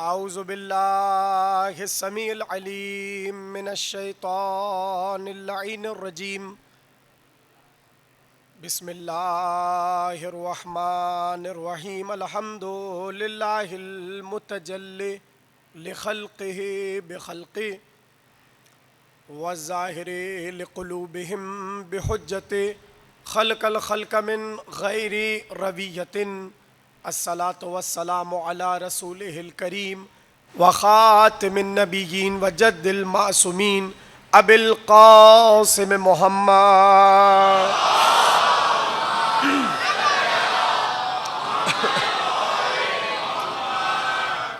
आऊज़ु बिल्लाहि समीउल अलीम मिनश शैतानिर लईनिर रजीम। बिस्मिल्लाहिर रहमानिर रहीम। अल्हम्दुलिल्लाहिल मुतजल्लि लिखल्क़िहि बिखल्क़िहि वज़्ज़ाहिरि लिक़ुलूबिहिम बिहुज्जति खल्क़ल खल्क़ मिन गैरि रविय्यतिन। अस्सलातु वस्सलामु अला रसूलिहिल करीम व ख़ातिमिन नबिय्यीन व जद्दिल मासूमीन अबिल क़ासिम मुहम्मद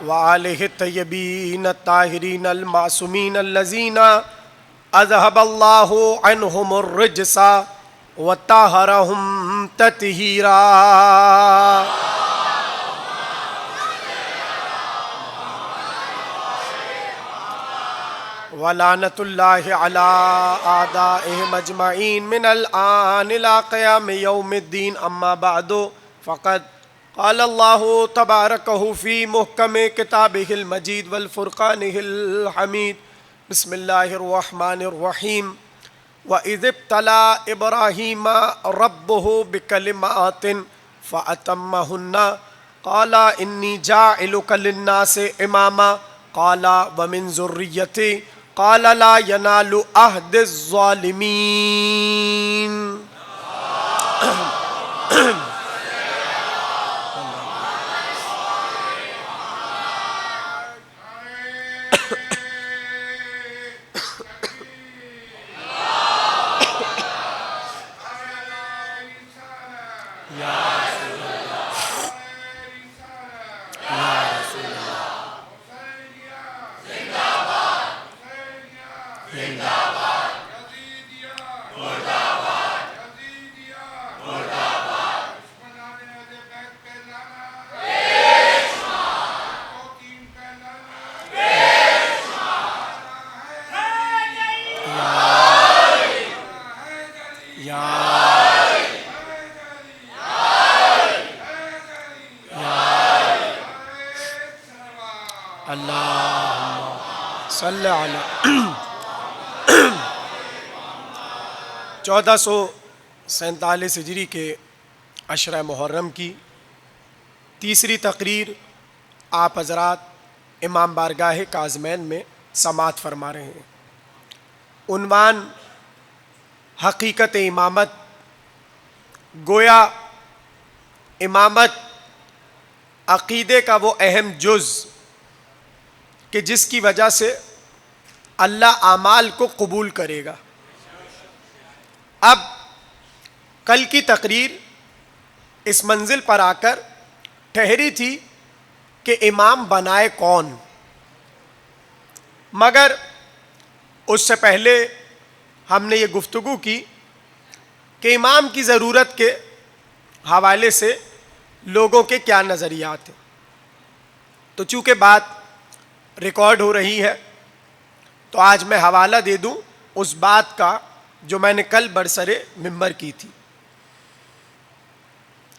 व आलिहि तय्यबीन ताहिरीन अल मासूमीन अल्लज़ीना अज़हबल्लाहु अन्हुमुर रिज्सा व तहरहुम तत्हीरा। वलानतुल्लाहि अला आदाइहिम अजमईन मिनल आन इला क़याम यौमिद्दीन। अम्मा बअदु फ़क़द क़ाल अल्लाहु तबारकहु फ़ी मुहकम किताबिहिल मजीद वल फ़ुरक़ानिहिल हमीद। बिस्मिल्लाहिर रहमानिर रहीम। व इज़ इब्तला इब्राहीम रब्बुहु बिकलिमातिन फ़अतम्महुन्ना क़ाला इन्नी जाइलुका लिन्नासि इमामा क़ाला व मिन ज़ुर्रिय्यती क़ाला ला यनालु अहदिज़ ज़ालिमीन। अल्लाहुम्मा सल्लि अला 1447 हिजरी के अशरा मुहर्रम की तीसरी तकरीर आप हज़रात इमाम बारगाह काज़मैन में समाअत फरमा रहे हैं। उन्वान हकीकत इमामत। गोया इमामत अक़ीदे का वो अहम जुज़ कि जिसकी वजह से अल्लाह आमाल को कबूल करेगा। अब कल की तकरीर इस मंजिल पर आकर ठहरी थी कि इमाम बनाए कौन, मगर उससे पहले हमने ये गुफ्तगू की कि इमाम की ज़रूरत के हवाले से लोगों के क्या नज़रियात हैं। तो चूँकि बात रिकॉर्ड हो रही है तो आज मैं हवाला दे दूं उस बात का जो मैंने कल बरसरे मिंबर की थी।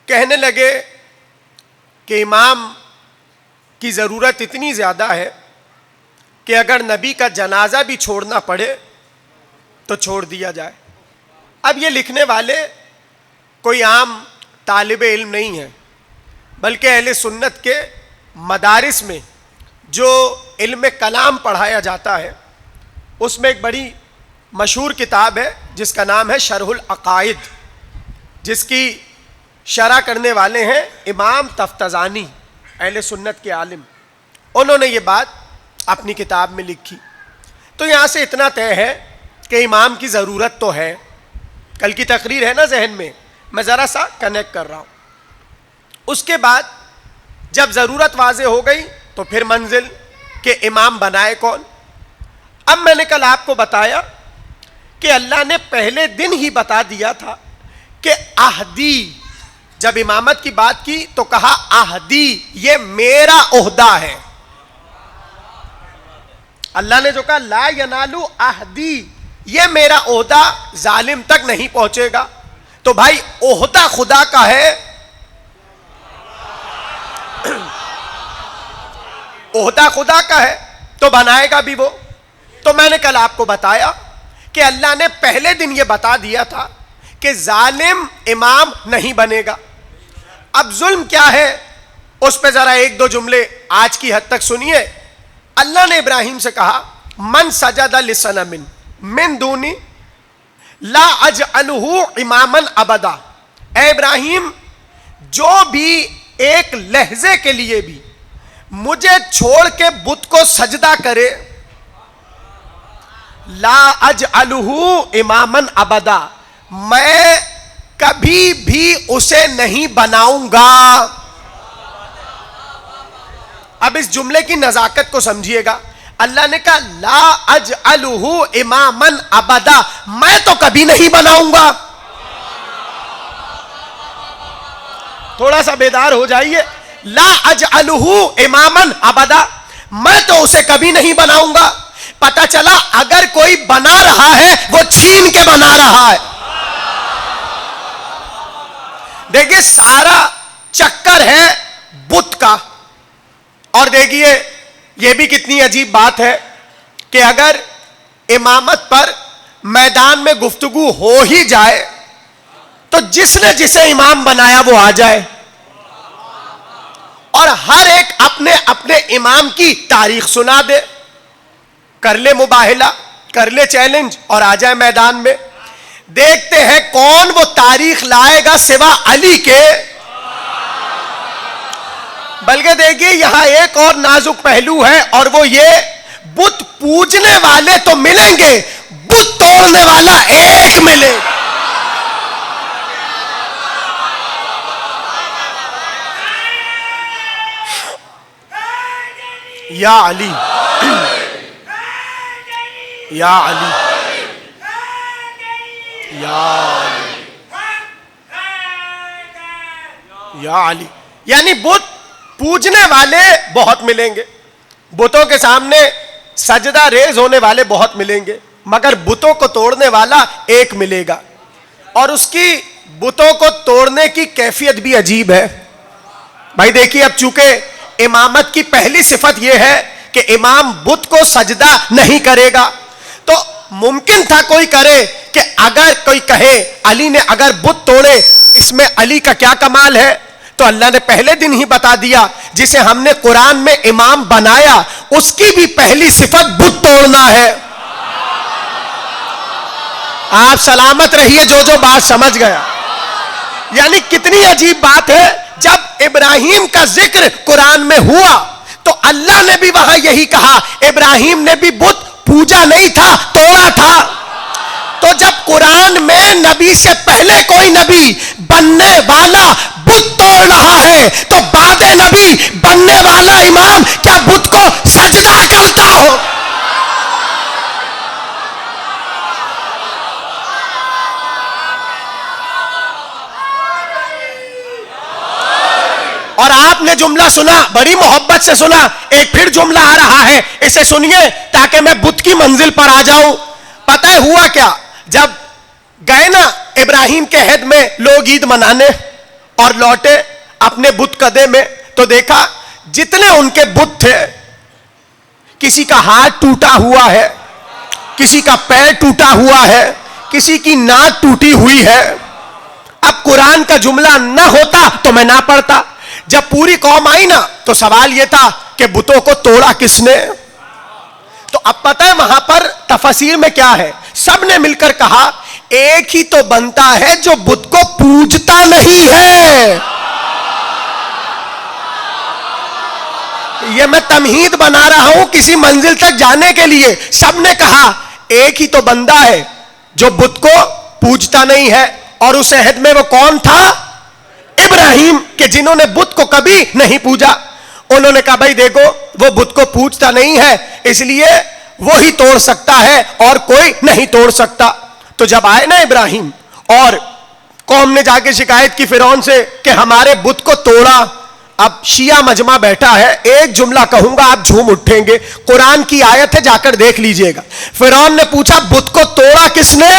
कहने लगे कि इमाम की ज़रूरत इतनी ज़्यादा है कि अगर नबी का जनाजा भी छोड़ना पड़े तो छोड़ दिया जाए। अब ये लिखने वाले कोई आम तालिब इल्म नहीं है, बल्कि अहले सुन्नत के मदारिस में जो इल्म कलाम पढ़ाया जाता है उसमें एक बड़ी मशहूर किताब है जिसका नाम है शरहुल अक़ाइद, जिसकी शरह करने वाले हैं इमाम तफ्ताज़ानी, अहले सुन्नत के आलिम। उन्होंने ये बात अपनी किताब में लिखी। तो यहाँ से इतना तय है कि इमाम की ज़रूरत तो है। कल की तकरीर है ना जहन में, मैं ज़रा सा कनेक्ट कर रहा हूँ। उसके बाद जब ज़रूरत वाज़े हो गई तो फिर मंजिल के इमाम बनाए कौन। अब मैंने कल आपको बताया कि अल्लाह ने पहले दिन ही बता दिया था कि आहदी, जब इमामत की बात की तो कहा आहदी, ये मेरा ओहदा है। अल्लाह ने जो कहा ला यनालु आहदी, ये मेरा ओहदा जालिम तक नहीं पहुंचेगा। तो भाई ओहदा खुदा का है, ओहदा खुदा का है तो बनाएगा भी वो। तो मैंने कल आपको बताया कि अल्लाह ने पहले दिन ये बता दिया था कि जालिम इमाम नहीं बनेगा। अब जुल्म क्या है उस पे जरा एक दो जुमले आज की हद तक सुनिए। अल्लाह ने इब्राहिम से कहा, मन सजदा लिसनमिन मिन दूनी ला अजअलहु इमामन अबदा। ए इब्राहिम, जो भी एक लहजे के लिए भी मुझे छोड़ के बुत को सजदा करे, ला अजअलहु इमामन अबदा, मैं कभी भी उसे नहीं बनाऊंगा। अब इस जुमले की नजाकत को समझिएगा। अल्लाह ने कहा ला अजअलहु इमामन अबदा, मैं तो कभी नहीं बनाऊंगा। थोड़ा सा बेदार हो जाइए। ला अजअलहु इमामन अबदा, मैं तो उसे कभी नहीं बनाऊंगा। पता चला अगर कोई बना रहा है वो छीन के बना रहा है। देखिए सारा चक्कर है बुत का। और देखिए यह भी कितनी अजीब बात है कि अगर इमामत पर मैदान में गुफ्तगू हो ही जाए तो जिसने जिसे इमाम बनाया वो आ जाए और हर एक अपने अपने इमाम की तारीख सुना दे, कर ले मुबाहिला, कर ले चैलेंज और आ जाए मैदान में। देखते हैं कौन वो तारीख लाएगा सिवा अली के। बल्कि देखिए यहां एक और नाजुक पहलू है और वो ये, बुत पूजने वाले तो मिलेंगे, बुत तोड़ने वाला एक मिलेगा। या अली, या अली, या अली, या अली। यानी बुत पूजने वाले बहुत मिलेंगे, बुतों के सामने सजदा रेज होने वाले बहुत मिलेंगे, मगर बुतों को तोड़ने वाला एक मिलेगा। और उसकी बुतों को तोड़ने की कैफियत भी अजीब है। भाई देखिए, अब चूंकि इमामत की पहली सिफत यह है कि इमाम बुत को सजदा नहीं करेगा, तो मुमकिन था कोई करे कि अगर कोई कहे अली ने अगर बुत तोड़े इसमें अली का क्या कमाल है, तो अल्लाह ने पहले दिन ही बता दिया जिसे हमने कुरान में इमाम बनाया उसकी भी पहली सिफत बुत तोड़ना है। आप सलामत रहिए जो बात समझ गया। यानी कितनी अजीब बात है, जब इब्राहिम का जिक्र कुरान में हुआ तो अल्लाह ने भी वहां यही कहा, इब्राहिम ने भी बुत पूजा नहीं था, तोड़ा था। तो जब कुरान में नबी से पहले कोई नबी बनने वाला बुत तोड़ रहा है तो बाद नबी बनने वाला इमाम क्या बुत को सजदा करता हो? और आपने जुमला सुना, बड़ी मोहब्बत से सुना, एक फिर जुमला आ रहा है, इसे सुनिए ताकि मैं बुत की मंजिल पर आ जाऊं। पता है हुआ क्या, जब गए ना इब्राहिम के हेद में लोग ईद मनाने और लौटे अपने बुत कदे में, तो देखा जितने उनके बुत थे, किसी का हाथ टूटा हुआ है, किसी का पैर टूटा हुआ है, किसी की नाक टूटी हुई है। अब कुरान का जुमला ना होता तो मैं ना पढ़ता। जब पूरी कौम आई ना तो सवाल यह था कि बुतों को तोड़ा किसने। तो अब पता है वहां पर तफसीर में क्या है, सबने मिलकर कहा एक ही तो बनता है जो बुत को पूजता नहीं है। यह मैं तमहीद बना रहा हूं किसी मंजिल तक जाने के लिए। सबने कहा एक ही तो बंदा है जो बुत को पूजता नहीं है, और उस अहद में वो कौन था? इब्राहिम, के जिन्होंने बुत को कभी नहीं पूजा। उन्होंने कहा भाई देखो वो बुत को पूजता नहीं है, इसलिए वो ही तोड़ सकता है और कोई नहीं तोड़ सकता। तो जब आए ना इब्राहिम और कौम ने जाके शिकायत की फिरौन से कि हमारे बुत को तोड़ा, अब शिया मजमा बैठा है, एक जुमला कहूंगा आप झूम उठेंगे, कुरान की आयत है जाकर देख लीजिएगा। फिरौन ने पूछा बुत को तोड़ा किसने?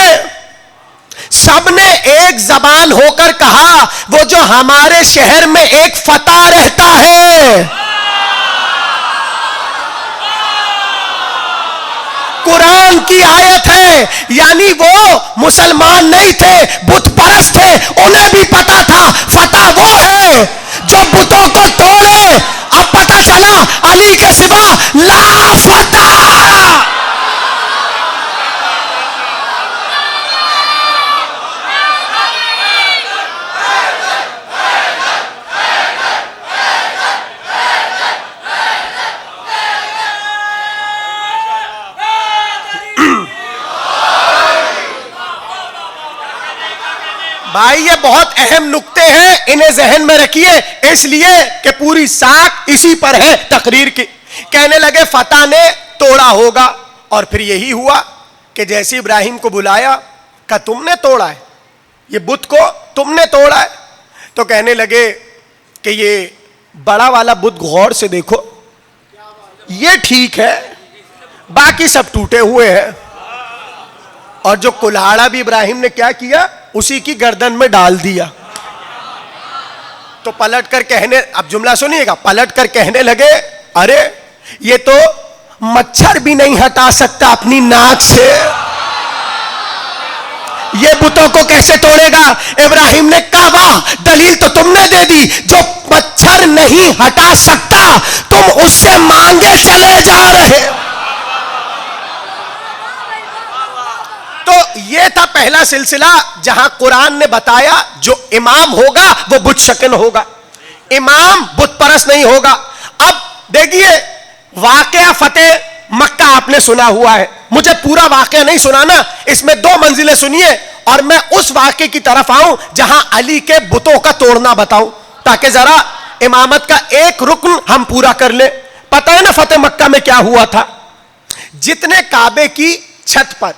सबने एक जबान होकर कहा वो जो हमारे शहर में एक फता रहता है। कुरान की आयत है, यानी वो मुसलमान नहीं थे, बुत परस्त थे, उन्हें भी पता था फतह वो है जो बुतों को तोड़े। अब पता चला अली के सिवा ला फतह। भाई ये बहुत अहम नुक्ते हैं, इन्हें जहन में रखिए, इसलिए कि पूरी साख इसी पर है तकरीर की। कहने लगे फतह ने तोड़ा होगा, और फिर यही हुआ कि जैसे इब्राहिम को बुलाया, कहा तुमने तोड़ा है, ये बुत को तुमने तोड़ा है। तो कहने लगे कि ये बड़ा वाला बुत गौर से देखो, ये ठीक है, बाकी सब टूटे हुए हैं। और जो कुल्हाड़ा भी इब्राहिम ने क्या किया, उसी की गर्दन में डाल दिया। तो पलट कर कहने, अब जुमला सुनिएगा, पलट कर कहने लगे अरे ये तो मच्छर भी नहीं हटा सकता अपनी नाक से, ये बुतों को कैसे तोड़ेगा। इब्राहिम ने कहा वाह, दलील तो तुमने दे दी, जो मच्छर नहीं हटा सकता तुम उससे मांगे चले जा रहे हो। तो ये था पहला सिलसिला जहां कुरान ने बताया जो इमाम होगा वो बुत शकन होगा, इमाम बुत परस्त नहीं होगा। अब देखिए वाकया फतेह मक्का आपने सुना हुआ है, मुझे पूरा वाकया नहीं सुनाना, इसमें दो मंजिलें सुनिए और मैं उस वाकये की तरफ आऊं जहां अली के बुतों का तोड़ना बताऊं, ताकि जरा इमामत का एक रुकन हम पूरा कर ले। पता है ना फतेह मक्का में क्या हुआ था, जितने काबे की छत पर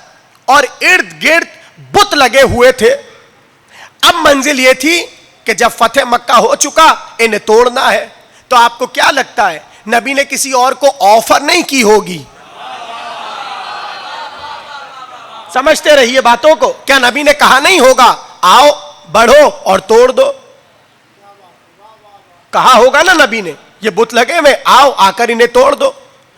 और इर्द गिर्द बुत लगे हुए थे। अब मंजिल यह थी कि जब फतेह मक्का हो चुका, इन्हें तोड़ना है। तो आपको क्या लगता है नबी ने किसी और को ऑफर नहीं की होगी? समझते रहिए बातों को, क्या नबी ने कहा नहीं होगा आओ बढ़ो और तोड़ दो? कहा होगा ना नबी ने, ये बुत लगे हुए आओ आकर इन्हें तोड़ दो।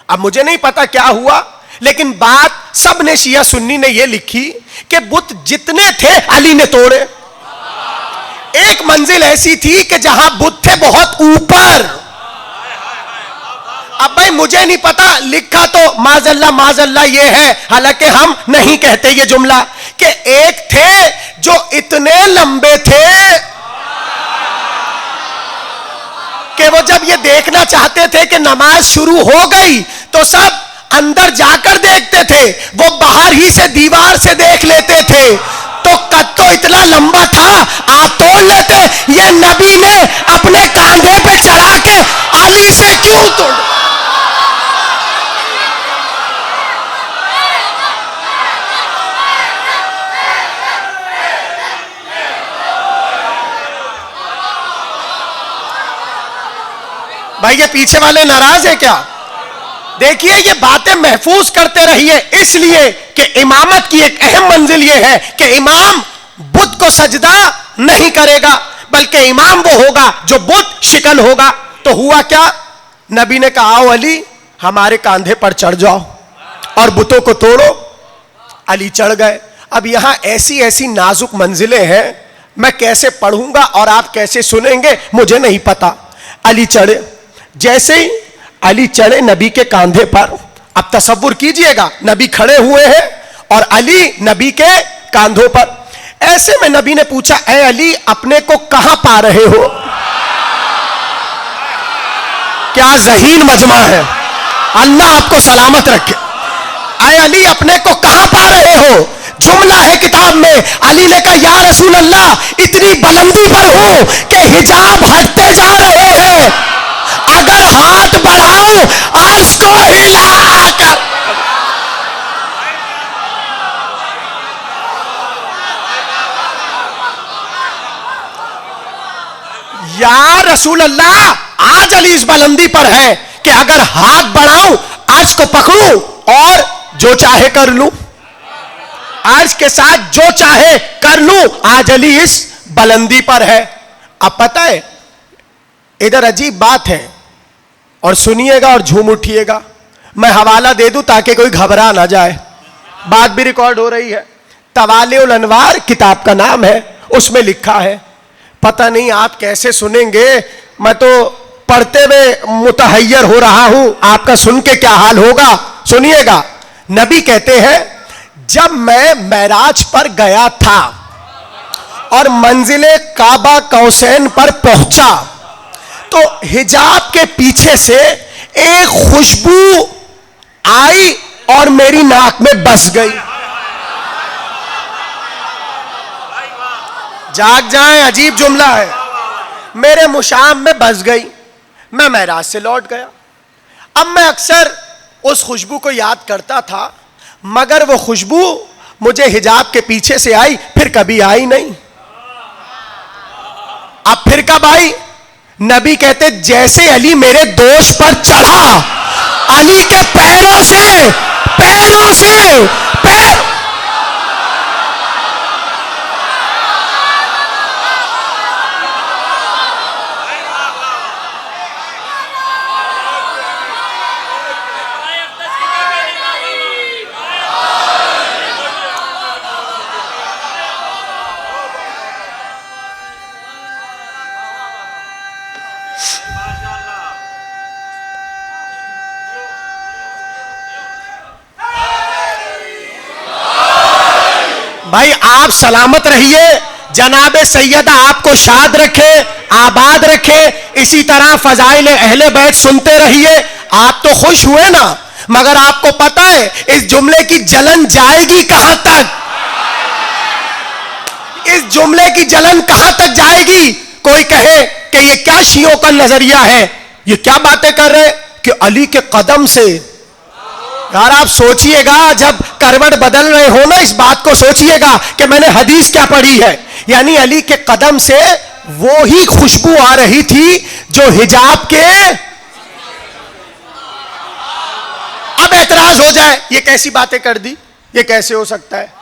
अब मुझे नहीं पता क्या हुआ, लेकिन बात सब ने शिया सुन्नी ने यह लिखी कि बुत जितने थे अली ने तोड़े। एक मंजिल ऐसी थी कि जहां बुत थे बहुत ऊपर। अब भाई मुझे नहीं पता, लिखा तो माजल्ला ये है, हालांकि हम नहीं कहते ये जुमला, कि एक थे जो इतने लंबे थे कि वो जब ये देखना चाहते थे कि नमाज शुरू हो गई तो सब अंदर जाकर देखते थे, वो बाहर ही से दीवार से देख लेते थे। तो कद तो इतना लंबा था, आप तोड़ लेते, ये नबी ने अपने कांधे पे चढ़ा के अली से क्यों तोड़? भाई ये पीछे वाले नाराज है क्या? देखिए ये बातें महफूज करते रहिए, इसलिए कि इमामत की एक अहम मंजिल ये है कि इमाम बुत को सजदा नहीं करेगा, बल्कि इमाम वो होगा जो बुत शिकन होगा। तो हुआ क्या, नबी ने कहा आओ अली हमारे कांधे पर चढ़ जाओ और बुतों को तोड़ो। अली चढ़ गए। अब यहां ऐसी ऐसी नाजुक मंजिलें हैं, मैं कैसे पढ़ूंगा और आप कैसे सुनेंगे मुझे नहीं पता। अली चढ़े, जैसे ही अली चढ़े नबी के कांधे पर, अब तसव्वुर कीजिएगा नबी खड़े हुए हैं और अली नबी के कांधों पर। ऐसे में नबी ने पूछा ऐ अली अपने को कहां पा रहे हो? क्या ज़हीन मजमा है, अल्लाह आपको सलामत रखे। ऐ अली अपने को कहां पा रहे हो? जुमला है किताब में, अली ने कहा या रसूल अल्लाह इतनी बुलंदी पर हूं कि हिजाब हटते जा रहे हैं, अगर हाथ बढ़ाओ अर्श को हिलाकर। या रसूल अल्लाह आज अली इस बुलंदी पर है कि अगर हाथ बढ़ाऊं अर्श को पकड़ूं और जो चाहे कर लूं, अर्श के साथ जो चाहे कर लूं, आज अली इस बुलंदी पर है। अब पता है इधर अजीब बात है और सुनिएगा और झूम उठिएगा। मैं हवाला दे दूं ताकि कोई घबरा ना जाए, बात भी रिकॉर्ड हो रही है। तवालिउल अनवार किताब का नाम है, उसमें लिखा है। पता नहीं आप कैसे सुनेंगे, मैं तो पढ़ते हुए मुतहय्यर हो रहा हूं, आपका सुन के क्या हाल होगा, सुनिएगा। नबी कहते हैं, जब मैं मेराज पर गया था और मंजिले काबा कौसैन पर पहुंचा तो हिजाब के पीछे से एक खुशबू आई और मेरी नाक में बस गई। जाग जाएं, अजीब जुमला है। मेरे मुशाम में बस गई, मैं मेराज से लौट गया। अब मैं अक्सर उस खुशबू को याद करता था, मगर वो खुशबू मुझे हिजाब के पीछे से आई, फिर कभी आई नहीं। अब फिर कब आई? नबी कहते, जैसे अली मेरे दोष पर चढ़ा, अली के पैरों से पैर भाई आप सलामत रहिए, जनाबे सैयदा आपको शाद रखे, आबाद रखे। इसी तरह फजाइल अहले बैत सुनते रहिए। आप तो खुश हुए ना, मगर आपको पता है इस जुमले की जलन जाएगी कहां तक? इस जुमले की जलन कहां तक जाएगी? कोई कहे कि ये क्या शियों का नजरिया है, ये क्या बातें कर रहे कि अली के कदम से। यार आप सोचिएगा, जब करवट बदल रहे हो ना, इस बात को सोचिएगा कि मैंने हदीस क्या पढ़ी है। यानी अली के कदम से वो ही खुशबू आ रही थी जो हिजाब के। अब एतराज हो जाए, ये कैसी बातें कर दी, ये कैसे हो सकता है,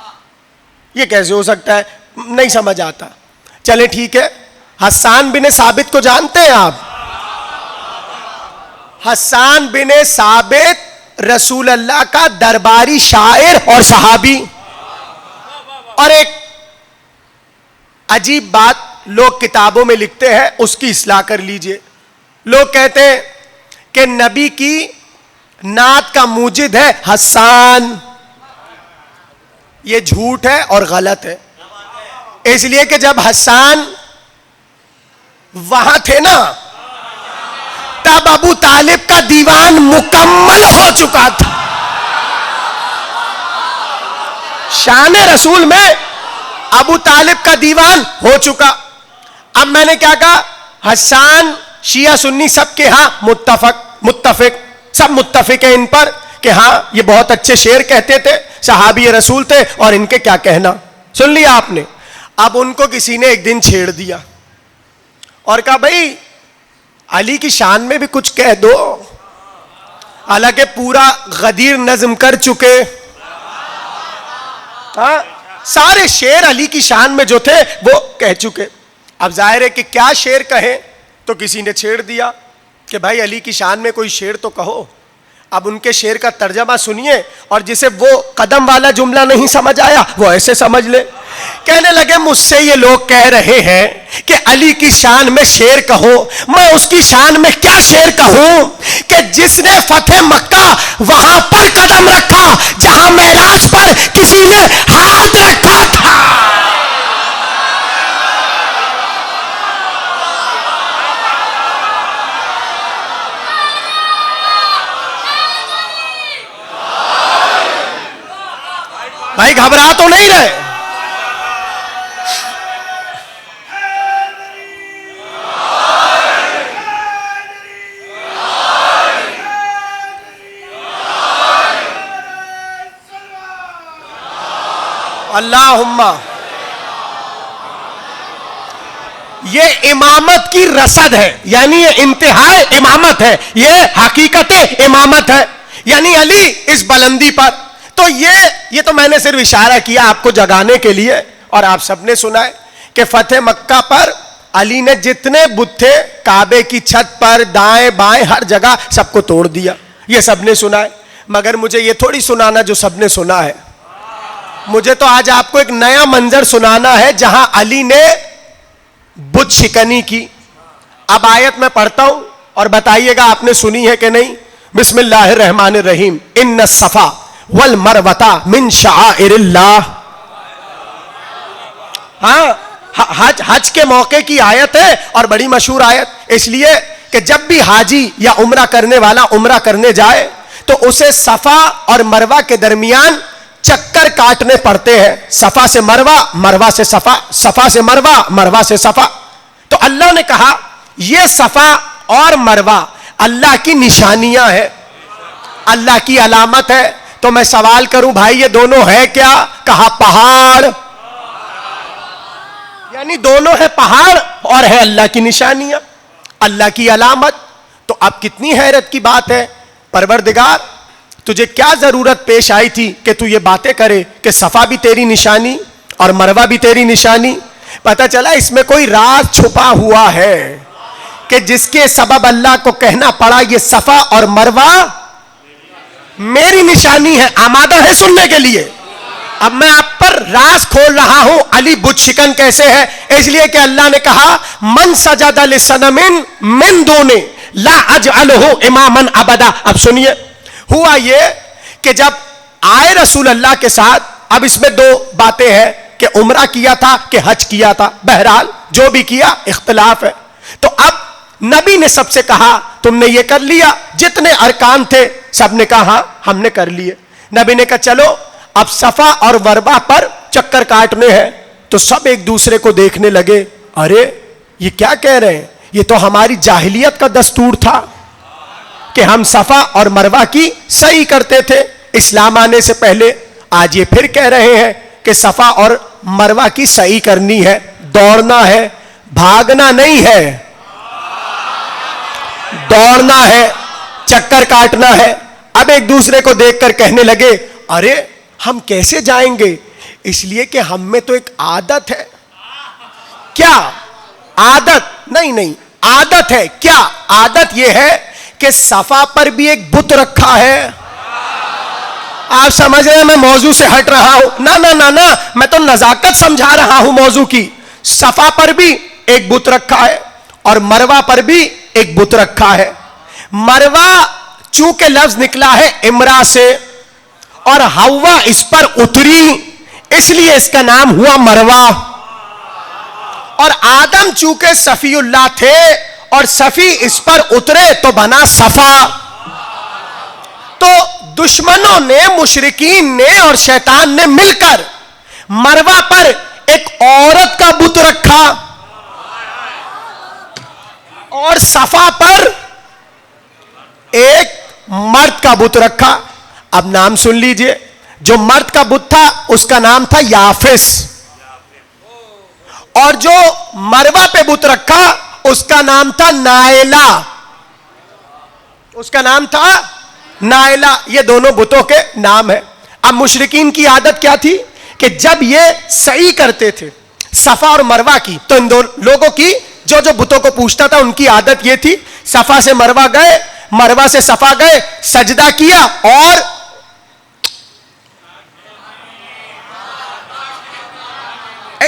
ये कैसे हो सकता है, नहीं समझ आता। चले ठीक है, हस्सान बिन साबित को जानते हैं आप? हस्सान बिन साबित रसूल अल्लाह का दरबारी शायर और सहाबी। और एक अजीब बात लोग किताबों में लिखते हैं, उसकी इस्लाह कर लीजिए। लोग कहते हैं कि नबी की नात का मूजिद है हस्सान। यह झूठ है और गलत है, इसलिए कि जब हस्सान वहां थे ना, तब अबू तालिब का दीवान मुकम्मल हो चुका था। शान रसूल में अबू तालिब का दीवान हो चुका। अब मैंने क्या कहा, हस्सान शिया सुन्नी सब के यहां मुत्तफिक सब मुत्तफिक है इन पर कि हाँ ये बहुत अच्छे शेर कहते थे, सहाबी रसूल थे, और इनके क्या कहना। सुन लिया आपने। अब उनको किसी ने एक दिन छेड़ दिया और कहा, भाई अली की शान में भी कुछ कह दो। हालांकि पूरा गदीर नज्म कर चुके, हाँ सारे शेर अली की शान में जो थे वो कह चुके। अब जाहिर है कि क्या शेर कहे, तो किसी ने छेड़ दिया कि भाई अली की शान में कोई शेर तो कहो। अब उनके शेर का तर्जमा सुनिए, और जिसे वो कदम वाला जुमला नहीं समझ आया वो ऐसे समझ ले। कहने लगे, मुझसे ये लोग कह रहे हैं कि अली की शान में शेर कहो, मैं उसकी शान में क्या शेर कहूं कि जिसने फतेह मक्का वहां पर कदम रखा जहां मेराज पर किसी ने हाथ रखा था। भाई घबरा तो नहीं रहे? अल्लाहुम्मा। ये इमामत की रसद है, यानी ये इंतहाए इमामत है, ये हकीकत इमामत है, यानी अली इस बुलंदी पर। तो ये तो मैंने सिर्फ इशारा किया आपको जगाने के लिए, और आप सबने सुना है कि फतेह मक्का पर अली ने जितने बुत थे काबे की छत पर दाएं बाएं हर जगह सबको तोड़ दिया, ये सबने सुना है। मगर मुझे ये थोड़ी सुनाना जो सबने सुना है। मुझे तो आज आपको एक नया मंजर सुनाना है जहां अली ने बुत शिकनी की। अब आयत मैं पढ़ता हूं और बताइएगा आपने सुनी है कि नहीं। बिस्मिल्लाहिर्रहमानिर्रहीम। इन्न सफा वल मरवता मिन शाइरिल्लाह। हाँ, हज के मौके की आयत है और बड़ी मशहूर आयत, इसलिए कि जब भी हाजी या उम्रा करने वाला उम्रा करने जाए तो उसे सफा और मरवा के दरमियान चक्कर काटने पड़ते हैं। सफा से मरवा, मरवा से सफा, सफा से मरवा, मरवा से सफा। तो अल्लाह ने कहा यह सफा और मरवा अल्लाह की निशानियां हैं, अल्लाह की अलामत है। तो मैं सवाल करूं भाई ये दोनों है क्या? कहा पहाड़, यानी दोनों है पहाड़ और है अल्लाह की निशानियां, अल्लाह की अलामत। तो अब कितनी हैरत की बात है, परवरदिगार तुझे क्या जरूरत पेश आई थी कि तू ये बातें करे कि सफा भी तेरी निशानी और मरवा भी तेरी निशानी। पता चला इसमें कोई राज छुपा हुआ है कि जिसके सबब अल्लाह को कहना पड़ा ये सफा और मरवा मेरी निशानी है। आमादा है सुनने के लिए? अब मैं आप पर राज खोल रहा हूं अली बुत शिकन कैसे है। इसलिए कि अल्लाह ने कहा मन सजदा लिसनमिन मिन दूनी ला अजअलहु इमामन अबदा। अब सुनिए, हुआ ये कि जब आए रसूल अल्लाह के साथ, अब इसमें दो बातें हैं कि उम्रा किया था कि हज किया था, बहरहाल जो भी किया इख्तिलाफ है। तो अब नबी ने सबसे कहा तुमने ये कर लिया, जितने अरकान थे सबने कहा हमने कर लिए। नबी ने कहा चलो अब सफा और मरवा पर चक्कर काटने हैं। तो सब एक दूसरे को देखने लगे, अरे ये क्या कह रहे हैं, ये तो हमारी जाहिलियत का दस्तूर था कि हम सफा और मरवा की सही करते थे इस्लाम आने से पहले। आज ये फिर कह रहे हैं कि सफा और मरवा की सही करनी है, दौड़ना है, भागना नहीं है, दौड़ना है, चक्कर काटना है। अब एक दूसरे को देखकर कहने लगे अरे हम कैसे जाएंगे, इसलिए कि हम में तो एक आदत है। क्या आदत? नहीं, आदत है। क्या आदत? यह है कि सफा पर भी एक बुत रखा है। आप समझ रहे हैं मैं मौजू से हट रहा हूं? ना ना ना ना, मैं तो नजाकत समझा रहा हूं मौजू की। सफा पर भी एक बुत रखा है और मरवा पर भी एक बुत रखा है। मरवा चूंकि लफ्ज निकला है इमरा से और हवा इस पर उतरी, इसलिए इसका नाम हुआ मरवा। और आदम चूंकि सफीउल्लाह थे और सफी इस पर उतरे तो बना सफा। तो दुश्मनों ने, मुशरिकीन ने और शैतान ने मिलकर मरवा पर एक औरत का बुत रखा और सफा पर एक मर्द का बुत रखा। अब नाम सुन लीजिए, जो मर्द का बुत था उसका नाम था याफिस और जो मरवा पे बुत रखा उसका नाम था नायला, उसका नाम था नायला। ये दोनों बुतों के नाम है। अब मुशरिकीन की आदत क्या थी कि जब ये सही करते थे सफा और मरवा की, तो इन दो लोगों की जो जो बुतों को पूछता था उनकी आदत ये थी, सफा से मरवा गए, मरवा से सफा गए, सजदा किया और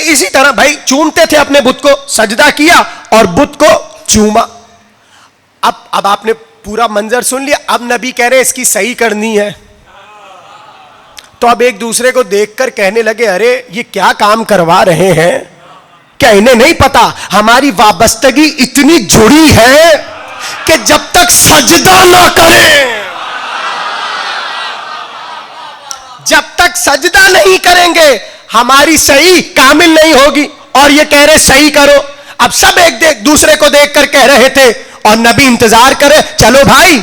इसी तरह भाई चूमते थे अपने बुत को, सजदा किया और बुत को चूमा। अब आपने पूरा मंजर सुन लिया। अब नबी कह रहे इसकी सही करनी है। तो अब एक दूसरे को देखकर कहने लगे अरे ये क्या काम करवा रहे हैं, क्या इन्हें नहीं पता हमारी वाबस्तगी इतनी जुड़ी है कि जब तक सजदा ना करें, जब तक सजदा नहीं करेंगे हमारी सही कामिल नहीं होगी। और ये कह रहे सही करो। अब सब एक दूसरे को देखकर कह रहे थे और नबी इंतजार करे, चलो भाई।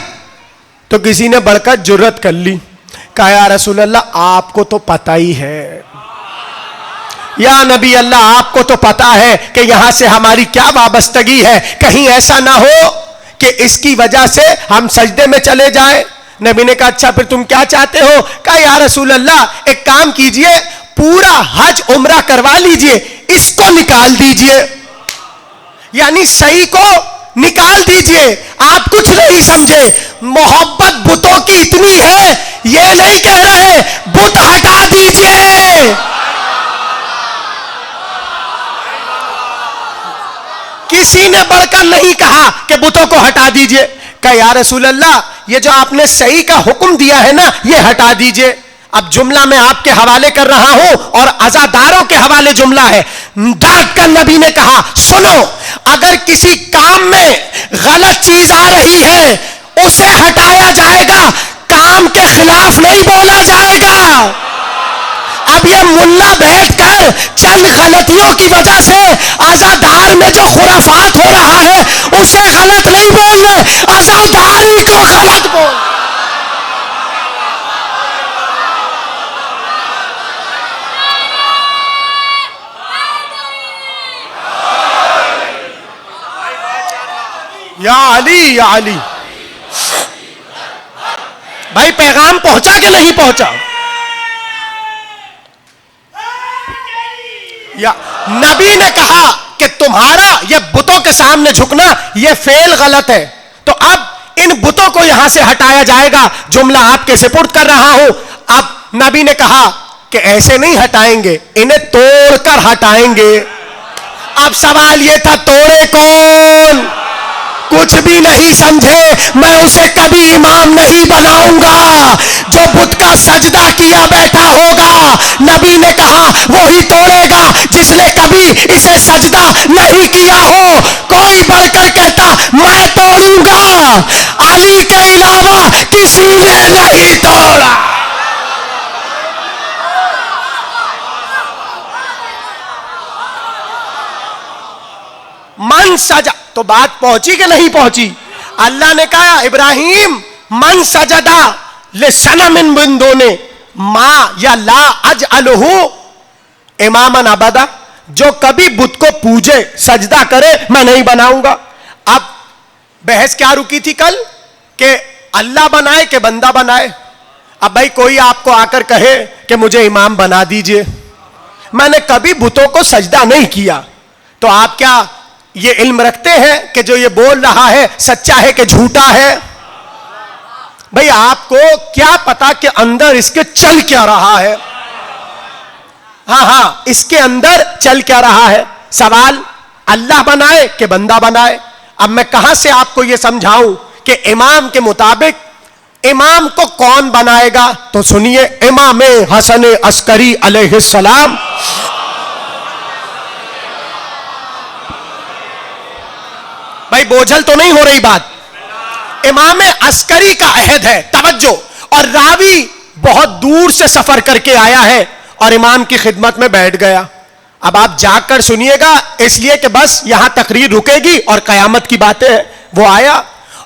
तो किसी ने बढ़कर जुर्रत कर ली, कहा या रसूल अल्लाह आपको तो पता ही है, या नबी अल्लाह आपको तो पता है कि यहां से हमारी क्या वाबस्तगी है, कहीं ऐसा ना हो कि इसकी वजह से हम सजदे में चले जाएं। नबी ने कहा अच्छा फिर तुम क्या चाहते हो? कहा या रसूल अल्लाह एक काम कीजिए, पूरा हज उम्रा करवा लीजिए, इसको निकाल दीजिए, यानी सही को निकाल दीजिए, आप कुछ नहीं समझे। मोहब्बत बुतों की इतनी है, ये नहीं कह रहे बुत हटा दीजिए। किसी ने बढ़कर नहीं कहा कि बुतों को हटा दीजिए। कहा या रसूल अल्लाह, ये जो आपने सही का हुक्म दिया है ना, ये हटा दीजिए। अब जुमला मैं आपके हवाले कर रहा हूं और अज़ादारों के हवाले जुमला है। डांट कर नबी ने कहा, सुनो, अगर किसी काम में गलत चीज आ रही है उसे हटाया जाएगा, काम के खिलाफ नहीं बोला जाएगा। अब ये मुल्ला बैठकर चंद गलतियों की वजह से अज़ादार में जो खुराफात हो रहा है उसे गलत नहीं बोलने, अज़ादारी को गलत बोल। या अली या अली। भाई पैगाम पहुंचा कि नहीं पहुंचा? या नबी ने कहा कि तुम्हारा ये बुतों के सामने झुकना ये फेल गलत है, तो अब इन बुतों को यहां से हटाया जाएगा। जुमला आपके सुपुर्द कर रहा हूं। अब नबी ने कहा कि ऐसे नहीं हटाएंगे, इन्हें तोड़कर हटाएंगे। अब सवाल यह था, तोड़े कौन? कुछ भी नहीं समझे। मैं उसे कभी इमाम नहीं बनाऊंगा। जो बुत का सजदा किया बैठा होगा, नबी ने कहा वही तोड़ेगा जिसने कभी इसे सजदा नहीं किया हो। कोई बढ़कर कहता मैं तोड़ूंगा, अली के अलावा किसी ने नहीं तोड़ा। मन सजा, तो बात पहुंची कि नहीं पहुंची? अल्लाह ने कहा इब्राहिम मन सजदा ले सनमिन बिंदोने मां या ला अज अलहू इमामन अबदा, जो कभी बुत को पूजे सजदा करे मैं नहीं बनाऊंगा। अब बहस क्या रुकी थी कल कि अल्लाह बनाए कि बंदा बनाए। अब भाई कोई आपको आकर कहे कि मुझे इमाम बना दीजिए, मैंने कभी बुतों को सजदा नहीं किया, तो आप क्या ये इल्म रखते हैं कि जो ये बोल रहा है सच्चा है कि झूठा है? भाई आपको क्या पता कि अंदर इसके चल क्या रहा है? हाँ, इसके अंदर चल क्या रहा है। सवाल अल्लाह बनाए कि बंदा बनाए। अब मैं कहां से आपको यह समझाऊं कि इमाम के मुताबिक इमाम को कौन बनाएगा? तो सुनिए, इमाम हसन अस्करी अलैहिस्सलाम, भाई बोझल तो नहीं हो रही बात, इमाम अस्करी का अहद है, तवज्जो। और रावी बहुत दूर से सफर करके आया है और इमाम की खिदमत में बैठ गया। अब आप जाकर सुनिएगा, इसलिए कि बस यहां तकरीर रुकेगी और कयामत की बातें हैं। वो आया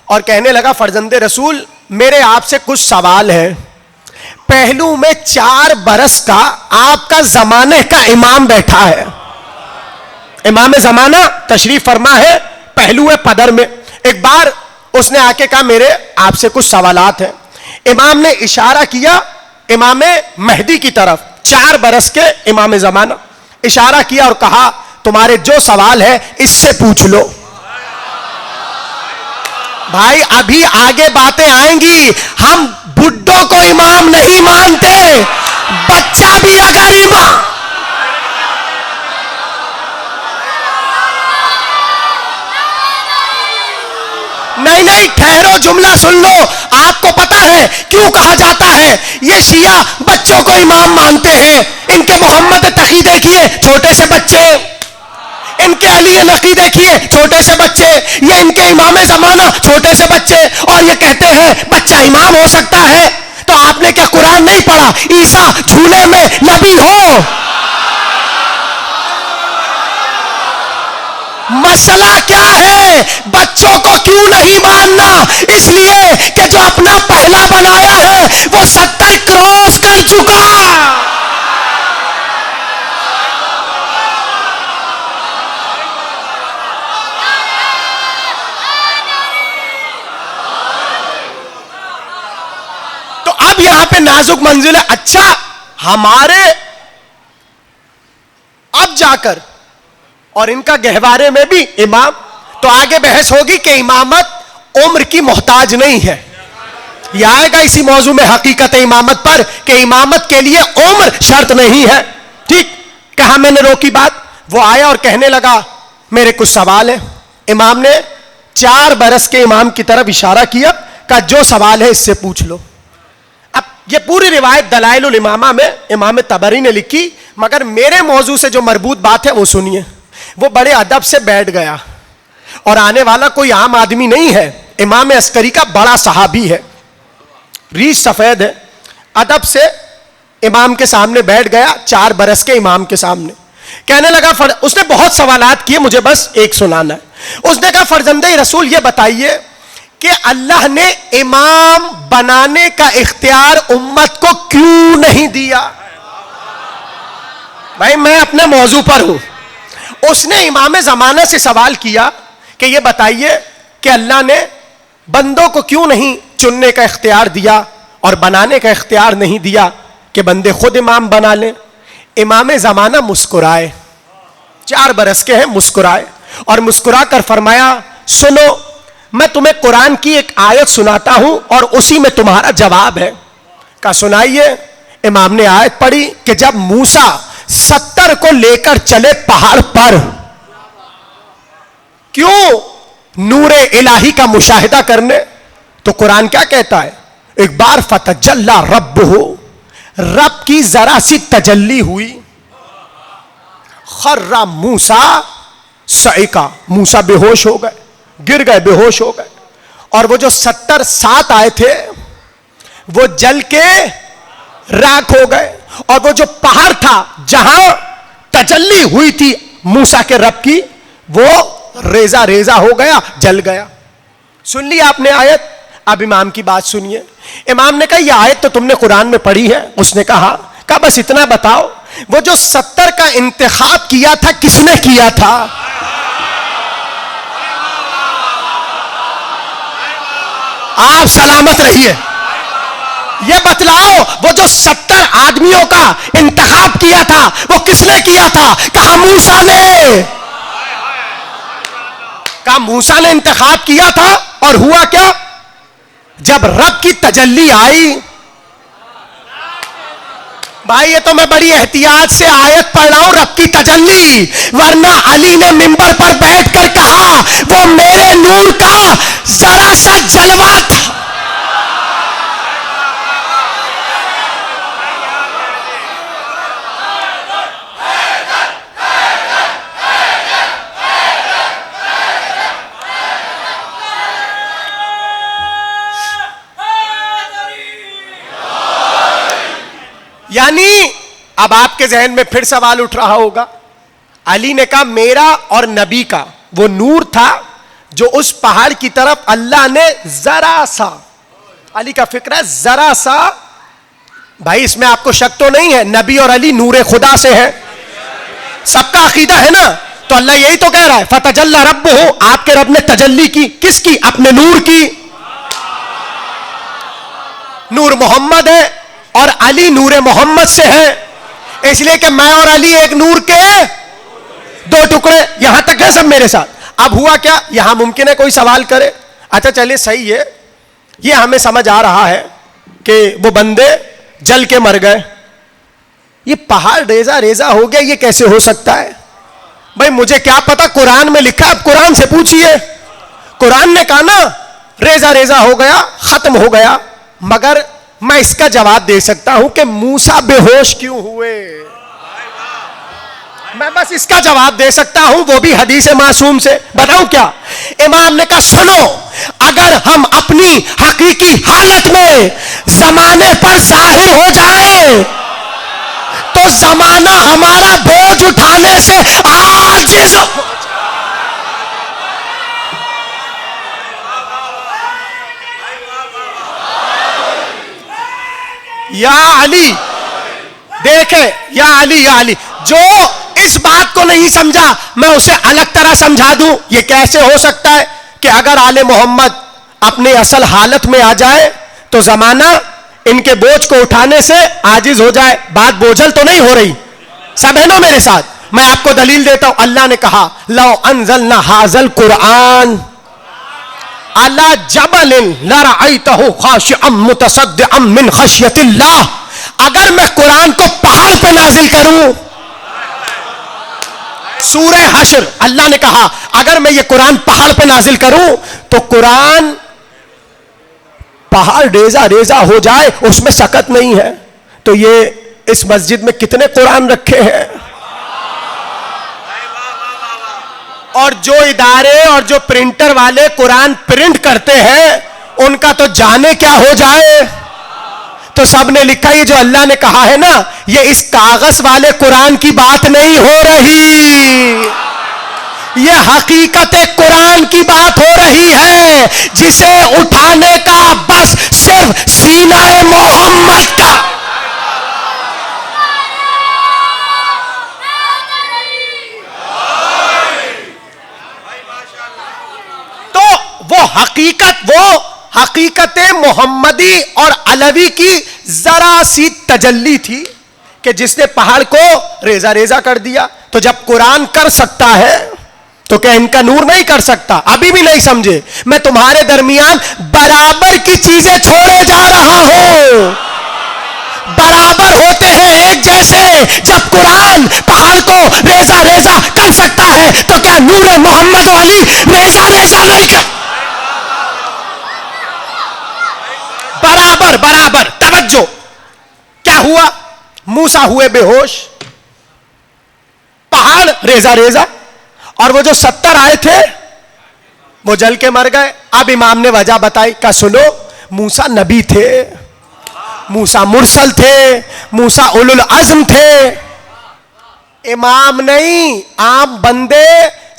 और कहने लगा, फर्जंदे रसूल मेरे आपसे कुछ सवाल है। पहलू में 4 बरस का आपका जमाने का इमाम बैठा है, इमाम जमाना तशरीफ फरमा है पहलू पदर में। एक बार उसने आके कहा मेरे आपसे कुछ सवालात हैं। इमाम ने इशारा किया इमाम महदी की तरफ, 4 बरस के इमाम जमाना, इशारा किया और कहा तुम्हारे जो सवाल है इससे पूछ लो। भाई अभी आगे बातें आएंगी। हम बुड्ढों को इमाम नहीं मानते, बच्चा भी अगर इमाम, नहीं ठहरो, जुमला सुन लो। आपको पता है क्यों कहा जाता है ये शिया बच्चों को इमाम मानते हैं? इनके मोहम्मद तकी देखिए, छोटे से बच्चे, इनके अली नकी देखिए, छोटे से बच्चे, ये इनके इमाम जमाना, छोटे से बच्चे, और ये कहते हैं बच्चा इमाम हो सकता है। तो आपने क्या कुरान नहीं पढ़ा? ईसा झूले में नबी हो। मसला क्या है? बच्चों को क्यों नहीं मानना? इसलिए कि जो अपना पहला बनाया है वो 70 क्रॉस कर चुका। तो अब यहां पे नाजुक मंजिल है। अच्छा, हमारे अब जाकर और इनका गहवारे में भी इमाम, तो आगे बहस होगी कि इमामत उम्र की मोहताज नहीं है। यह आएगा इसी मौजू में हकीकत इमामत पर कि इमामत के लिए उम्र शर्त नहीं है। ठीक कहा मैंने, रोकी बात। वो आया और कहने लगा मेरे कुछ सवाल है। इमाम ने 4 बरस के इमाम की तरफ इशारा किया, कहा जो सवाल है इससे पूछ लो। अब ये पूरी रिवायत दलाइलुल इमामा में इमाम तबरी ने लिखी, मगर मेरे मौजू से जो मरबूत बात है वो सुनिए। वो बड़े अदब से बैठ गया, और आने वाला कोई आम आदमी नहीं है, इमाम अस्करी का बड़ा सहाबी है, रीश सफेद है। अदब से इमाम के सामने बैठ गया, 4 बरस के इमाम के सामने। कहने लगा, उसने बहुत सवालात किए, मुझे बस एक सुनाना है। उसने कहा, फर्जंदे रसूल ये बताइए कि अल्लाह ने इमाम बनाने का इख्तियार उम्मत को क्यों नहीं दिया? भाई मैं अपने मौजू पर हूं। उसने इमाम जमाना से सवाल किया कि ये बताइए कि अल्लाह ने बंदों को क्यों नहीं चुनने का इख्तियार दिया और बनाने का इख्तियार नहीं दिया कि बंदे खुद इमाम बना लें। इमाम जमाना मुस्कुराए, 4 बरस के हैं, मुस्कुराए और मुस्कुरा कर फरमाया, सुनो मैं तुम्हें कुरान की एक आयत सुनाता हूं और उसी में तुम्हारा जवाब है। कहा सुनाइए। इमाम ने आयत पढ़ी कि जब मूसा 70 को लेकर चले पहाड़ पर, क्यों? नूरे इलाही का मुशाहिदा करने। तो कुरान क्या कहता है? एक बार फतजल्ला रब्बुहु, रब की जरा सी तजल्ली हुई, खर्रा मूसा सईका, मूसा बेहोश हो गए, गिर गए, बेहोश हो गए। और वो जो 70 साथ आए थे वो जल के राख हो गए, और वो जो पहाड़ था जहां तजल्ली हुई थी मूसा के रब की, वो रेजा रेजा हो गया, जल गया। सुन लिया आपने आयत। अब इमाम की बात सुनिए। इमाम ने कहा, यह आयत तो तुमने कुरान में पढ़ी है। उसने कहा बस इतना बताओ, वो जो 70 का इंतखाब किया था किसने किया था? आप सलामत रहिए। ये बतलाओ, वो जो 70 आदमियों का इंतखाब किया था वो किसने किया था? कहा मूसा ने। कहा मूसा ने इंतखाब किया था। और हुआ क्या? जब रब की तजल्ली आई, भाई ये तो मैं बड़ी एहतियात से आयत पढ़ रहा हूं, रब की तजल्ली, वरना अली ने मिंबर पर बैठकर कहा वो मेरे नूर का जरा सा जलवा था। यानी अब आपके जहन में फिर सवाल उठ रहा होगा, अली ने कहा मेरा और नबी का वो नूर था जो उस पहाड़ की तरफ अल्लाह ने जरा सा, अली का फिक्र है जरा सा। भाई इसमें आपको शक तो नहीं है, नबी और अली नूरे खुदा से है, सबका अकीदा है ना। तो अल्लाह यही तो कह रहा है, फतजल्ला रब्बुहु, आपके रब ने तजल्ली की, किसकी? अपने नूर की। नूर मोहम्मद है और अली नूरे मोहम्मद से है, इसलिए कि मैं और अली एक नूर के 2 टुकड़े। यहां तक है सब मेरे साथ। अब हुआ क्या? यहां मुमकिन है कोई सवाल करे, अच्छा चलिए सही है, ये हमें समझ आ रहा है कि वो बंदे जल के मर गए, ये पहाड़ रेजा रेजा हो गया, ये कैसे हो सकता है? भाई मुझे क्या पता, कुरान में लिखा, अब कुरान से पूछिए। कुरान ने कहा ना रेजा रेजा हो गया, खत्म हो गया। मगर मैं इसका जवाब दे सकता हूं कि मूसा बेहोश क्यों हुए। मैं बस इसका जवाब दे सकता हूं, वो भी हदीस मासूम से। बताऊं क्या? इमाम ने कहा सुनो, अगर हम अपनी हकीकी हालत में जमाने पर जाहिर हो जाएं तो जमाना हमारा बोझ उठाने से आजिज हो जाए। या अली, देखे, या अली, या अली, जो इस बात को नहीं समझा मैं उसे अलग तरह समझा दूं। ये कैसे हो सकता है कि अगर आले मोहम्मद अपनी असल हालत में आ जाए तो जमाना इनके बोझ को उठाने से आजिज हो जाए? बात बोझल तो नहीं हो रही, सब है ना मेरे साथ? मैं आपको दलील देता हूं। अल्लाह ने कहा लौ अंज़लना हाज़ल कुरान अला जबलिन लरअयतहु खाशिअम मुतसद्दिअम मिन खशियतिल्लाह, अगर मैं कुरान को पहाड़ पे नाजिल करूं, सूरह हश्र, अल्लाह ने कहा अगर मैं ये कुरान पहाड़ पे नाजिल करूं तो कुरान पहाड़ रेजा रेजा हो जाए, उसमें शकत नहीं है। तो ये इस मस्जिद में कितने कुरान रखे हैं, और जो इदारे और जो प्रिंटर वाले कुरान प्रिंट करते हैं उनका तो जाने क्या हो जाए। तो सबने लिखा ये जो अल्लाह ने कहा है ना, ये इस कागज वाले कुरान की बात नहीं हो रही, ये हकीकत कुरान की बात हो रही है, जिसे उठाने का बस सिर्फ सीना मोहम्मद का। वो हकीकत मोहम्मदी और अलवी की जरा सी तजल्ली थी कि जिसने पहाड़ को रेजा रेजा कर दिया। तो जब कुरान कर सकता है तो क्या इनका नूर नहीं कर सकता? अभी भी नहीं समझे, मैं तुम्हारे दरमियान बराबर की चीजें छोड़े जा रहा हूं। बराबर होते हैं, एक जैसे। जब कुरान पहाड़ को रेजा रेजा कर सकता है तो क्या नूर मोहम्मद वाली रेजा रेजा नहीं कर? बराबर बराबर। तवज्जो, क्या हुआ? मूसा हुए बेहोश, पहाड़ रेजा रेजा, और वो जो 70 आए थे वो जल के मर गए। अब इमाम ने वजह बताई, का सुनो, मूसा नबी थे, मूसा मुरसल थे, मूसा उलुल अज़्म थे। इमाम नहीं, आम बंदे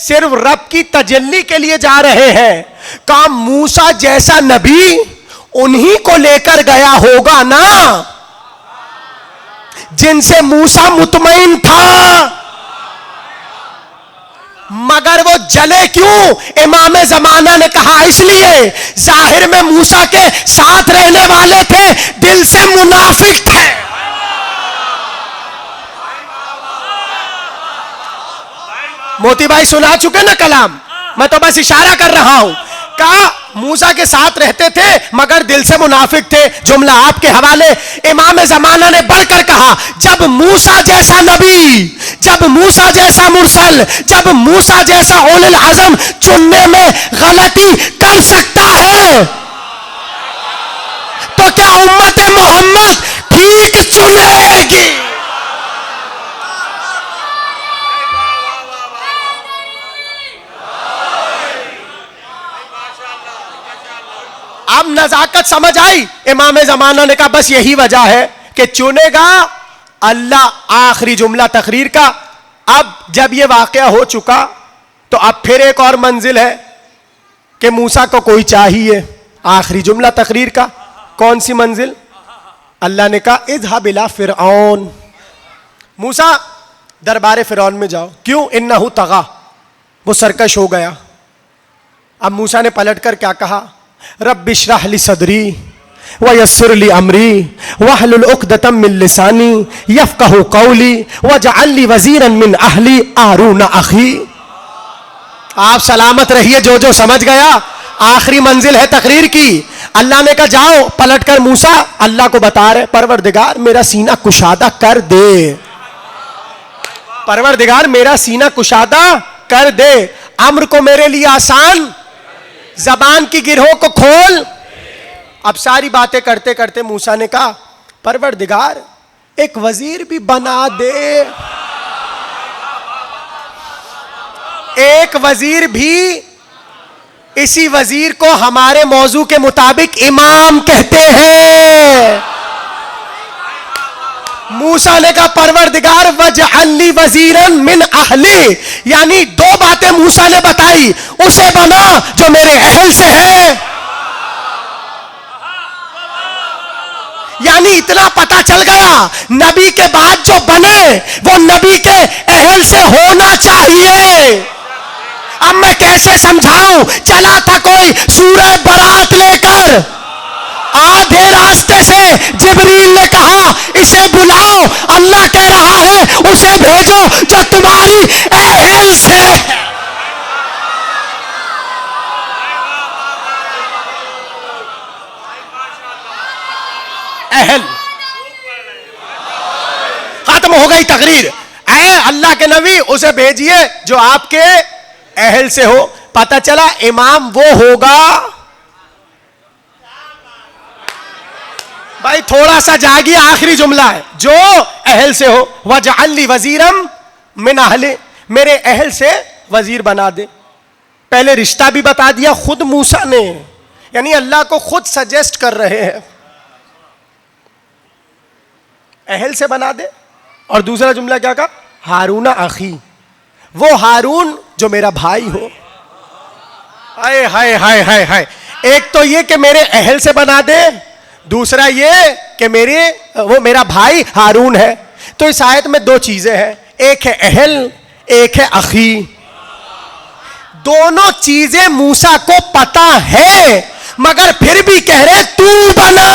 सिर्फ रब की तजल्ली के लिए जा रहे हैं। का मूसा जैसा नबी उन्हीं को लेकर गया होगा ना जिनसे मूसा मुतमईन था, मगर वो जले क्यों? इमाम जमाना ने कहा इसलिए, जाहिर में मूसा के साथ रहने वाले थे, दिल से मुनाफिक थे। मोती भाई सुना चुके ना कलाम, मैं तो बस इशारा कर रहा हूं। का मूसा के साथ रहते थे मगर दिल से मुनाफिक थे। जुमला आपके हवाले। इमाम जमाना ने बढ़कर कहा, जब मूसा जैसा नबी, जब मूसा जैसा मुरसल, जब मूसा जैसा उलुल अज़्म चुनने में गलती कर सकता है तो क्या उम्मत मोहम्मद ठीक चुनेगी? अब नजाकत समझ आई। इमाम जमाना ने कहा बस यही वजह है कि चुनेगा अल्लाह। आखिरी जुमला तकरीर का। अब जब यह वाकया हो चुका तो अब फिर एक और मंजिल है कि मूसा को कोई चाहिए। आखिरी जुमला तकरीर का। कौन सी मंजिल? अल्लाह ने कहा इज़हब इला फिरऔन, मूसा दरबार फिरौन में जाओ। क्यों? इन्नहु तगा, वो सरकश हो गया। अब मूसा ने पलटकर क्या कहा? रब्बि इश्रह ली सदरी व यस्सिर ली अमरी वहलुल उक़दतम मिन लिसानी यफ़क़हू क़ौली वजअल ली वज़ीरन मिन अहली हारून अख़ी। आप सलामत रहिए जो समझ गया। आखिरी मंजिल है तकरीर की। अल्लाह ने कहा जाओ। पलटकर मूसा अल्लाह को बता रहे, परवरदिगार मेरा सीना कुशादा कर दे, परवरदिगार मेरा सीना कुशादा कर दे, अम्र को मेरे लिए आसान, जबान की गिरहों को खोल। अब सारी बातें करते करते मूसा ने कहा परवरदिगार एक वजीर भी बना दे, एक वजीर भी। इसी वजीर को हमारे मौजू के मुताबिक इमाम कहते हैं। मूसा ने कहा परवरदिगार वजअल ली वजीरन मिन अहली, यानी दो बातें मूसा ने बताई, उसे बना जो मेरे अहल से है। यानी इतना पता चल गया नबी के बाद जो बने वो नबी के अहल से होना चाहिए। अब मैं कैसे समझाऊं? चला था कोई सूरह बरात लेकर, आधे रास्ते से जिब्रील ने कहा इसे बुलाओ, अल्लाह कह रहा है उसे भेजो जो तुम्हारे खत्म हो गई तकरीर। ऐ अल्लाह के नबी, उसे भेजिए जो आपके अहल से हो। पता चला इमाम वो होगा, भाई थोड़ा सा जागिए, आखिरी जुमला है, जो अहल से हो। वजअल्ली वजीरम मिन अहले, मेरे अहल से वजीर बना दे। पहले रिश्ता भी बता दिया खुद मूसा ने, यानी अल्लाह को खुद सजेस्ट कर रहे हैं, अहल से बना दे। और दूसरा जुमला क्या कहा? हारूना अखी, वो हारून जो मेरा भाई हो। हाय हाय हाय हाय हाय। एक तो ये कि मेरे अहल से बना दे, दूसरा ये कि वो मेरा भाई हारून है। तो इस आयत में दो चीजें हैं, एक है अहल, एक है अखी। दोनों चीजें मूसा को पता है, मगर फिर भी कह रहे तू बना,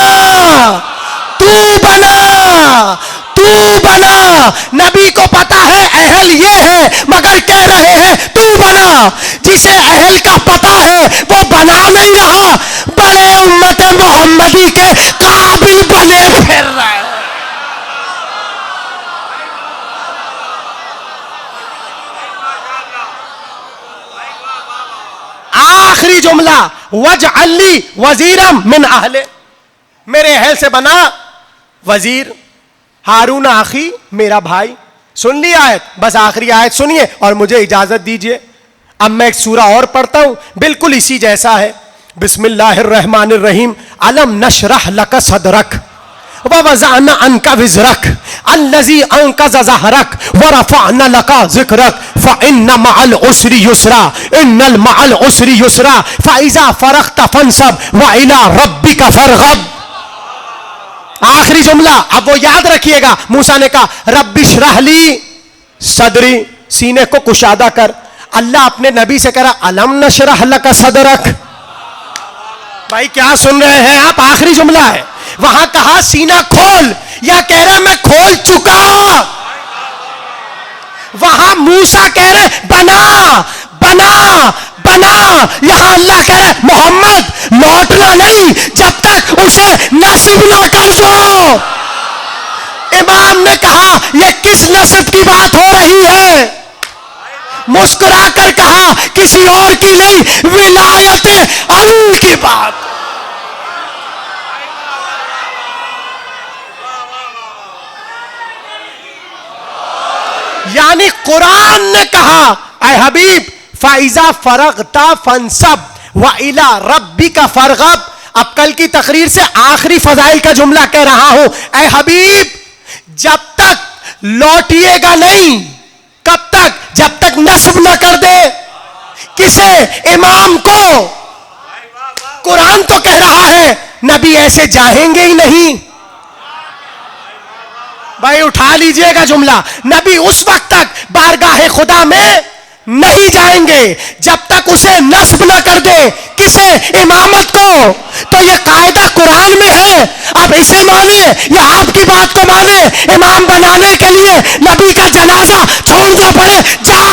तू बना, तू बना। नबी को पता है अहल ये है, मगर कह रहे हैं तू बना। जिसे अहल का पता है वो बना नहीं रहा, बड़े उम्मत मोहम्मदी के काबिल बने फिर रहा है। आखिरी जुमला, वजअल्ली वजीरम मिन अहले, मेरे अहल से बना वजीर। हारून आखी, मेरा भाई। सुन ली आयत? बस आखिरी आयत सुनिए और मुझे इजाजत दीजिए। अब मैं एक सूरा और पढ़ता हूं, बिल्कुल इसी जैसा है। बिस्मिल्लाहिर्रहमानिर्रहीम। अलम नशरह लक सदरक व वज़अना अन्का विज़रक अल्लज़ी अंक़ज़ ज़हरक व रफ़अना लका ज़िक्रक फ़इन्न मअल उसरि युस्रा इन्नल मअल उसरि युस्रा फ़इज़ा फ़रग़त फ़ंसब व इला रब्बिका फ़रग़ब। आखिरी जुमला, अब वो याद रखिएगा। मूसा ने कहा रब्बि श्रह ली सदरी, सीने को कुशादा कर। अल्लाह अपने नबी से कह रहा अलम नशरह लक सदरक। भाई क्या सुन रहे हैं आप? आखिरी जुमला है। वहां कहा सीना खोल, या कह रहा मैं खोल चुका। वहां मूसा कह रहे बना बना बना, यहां अल्लाह कह रहे मोहम्मद लौटना नहीं जब तक उसे नसीब ना कर दो। इमाम ने कहा यह किस नसीब की बात हो रही है? मुस्कुराकर कहा किसी और की नहीं, विलायत अली की बात। यानी कुरान ने कहा ऐ हबीब फाइजा फरगता फंसब व इला रब्बिका फरगब। अब कल की तकरीर से आखिरी फजाइल का जुमला कह रहा हूं, ऐ हबीब जब तक लौटिएगा नहीं, कब तक? जब तक नस्ब न कर दे। किसे? इमाम को। कुरान तो कह रहा है नबी ऐसे जाएंगे ही नहीं। भाई उठा लीजिएगा जुमला, नबी उस वक्त तक बारगाह खुदा में नहीं जाएंगे जब तक उसे नस्ब न कर दे। किसे? इमामत को। तो ये कायदा कुरान में है, अब इसे माने या आपकी बात को माने। इमाम बनाने के लिए नबी का जनाजा छोड़ना पड़े, जा।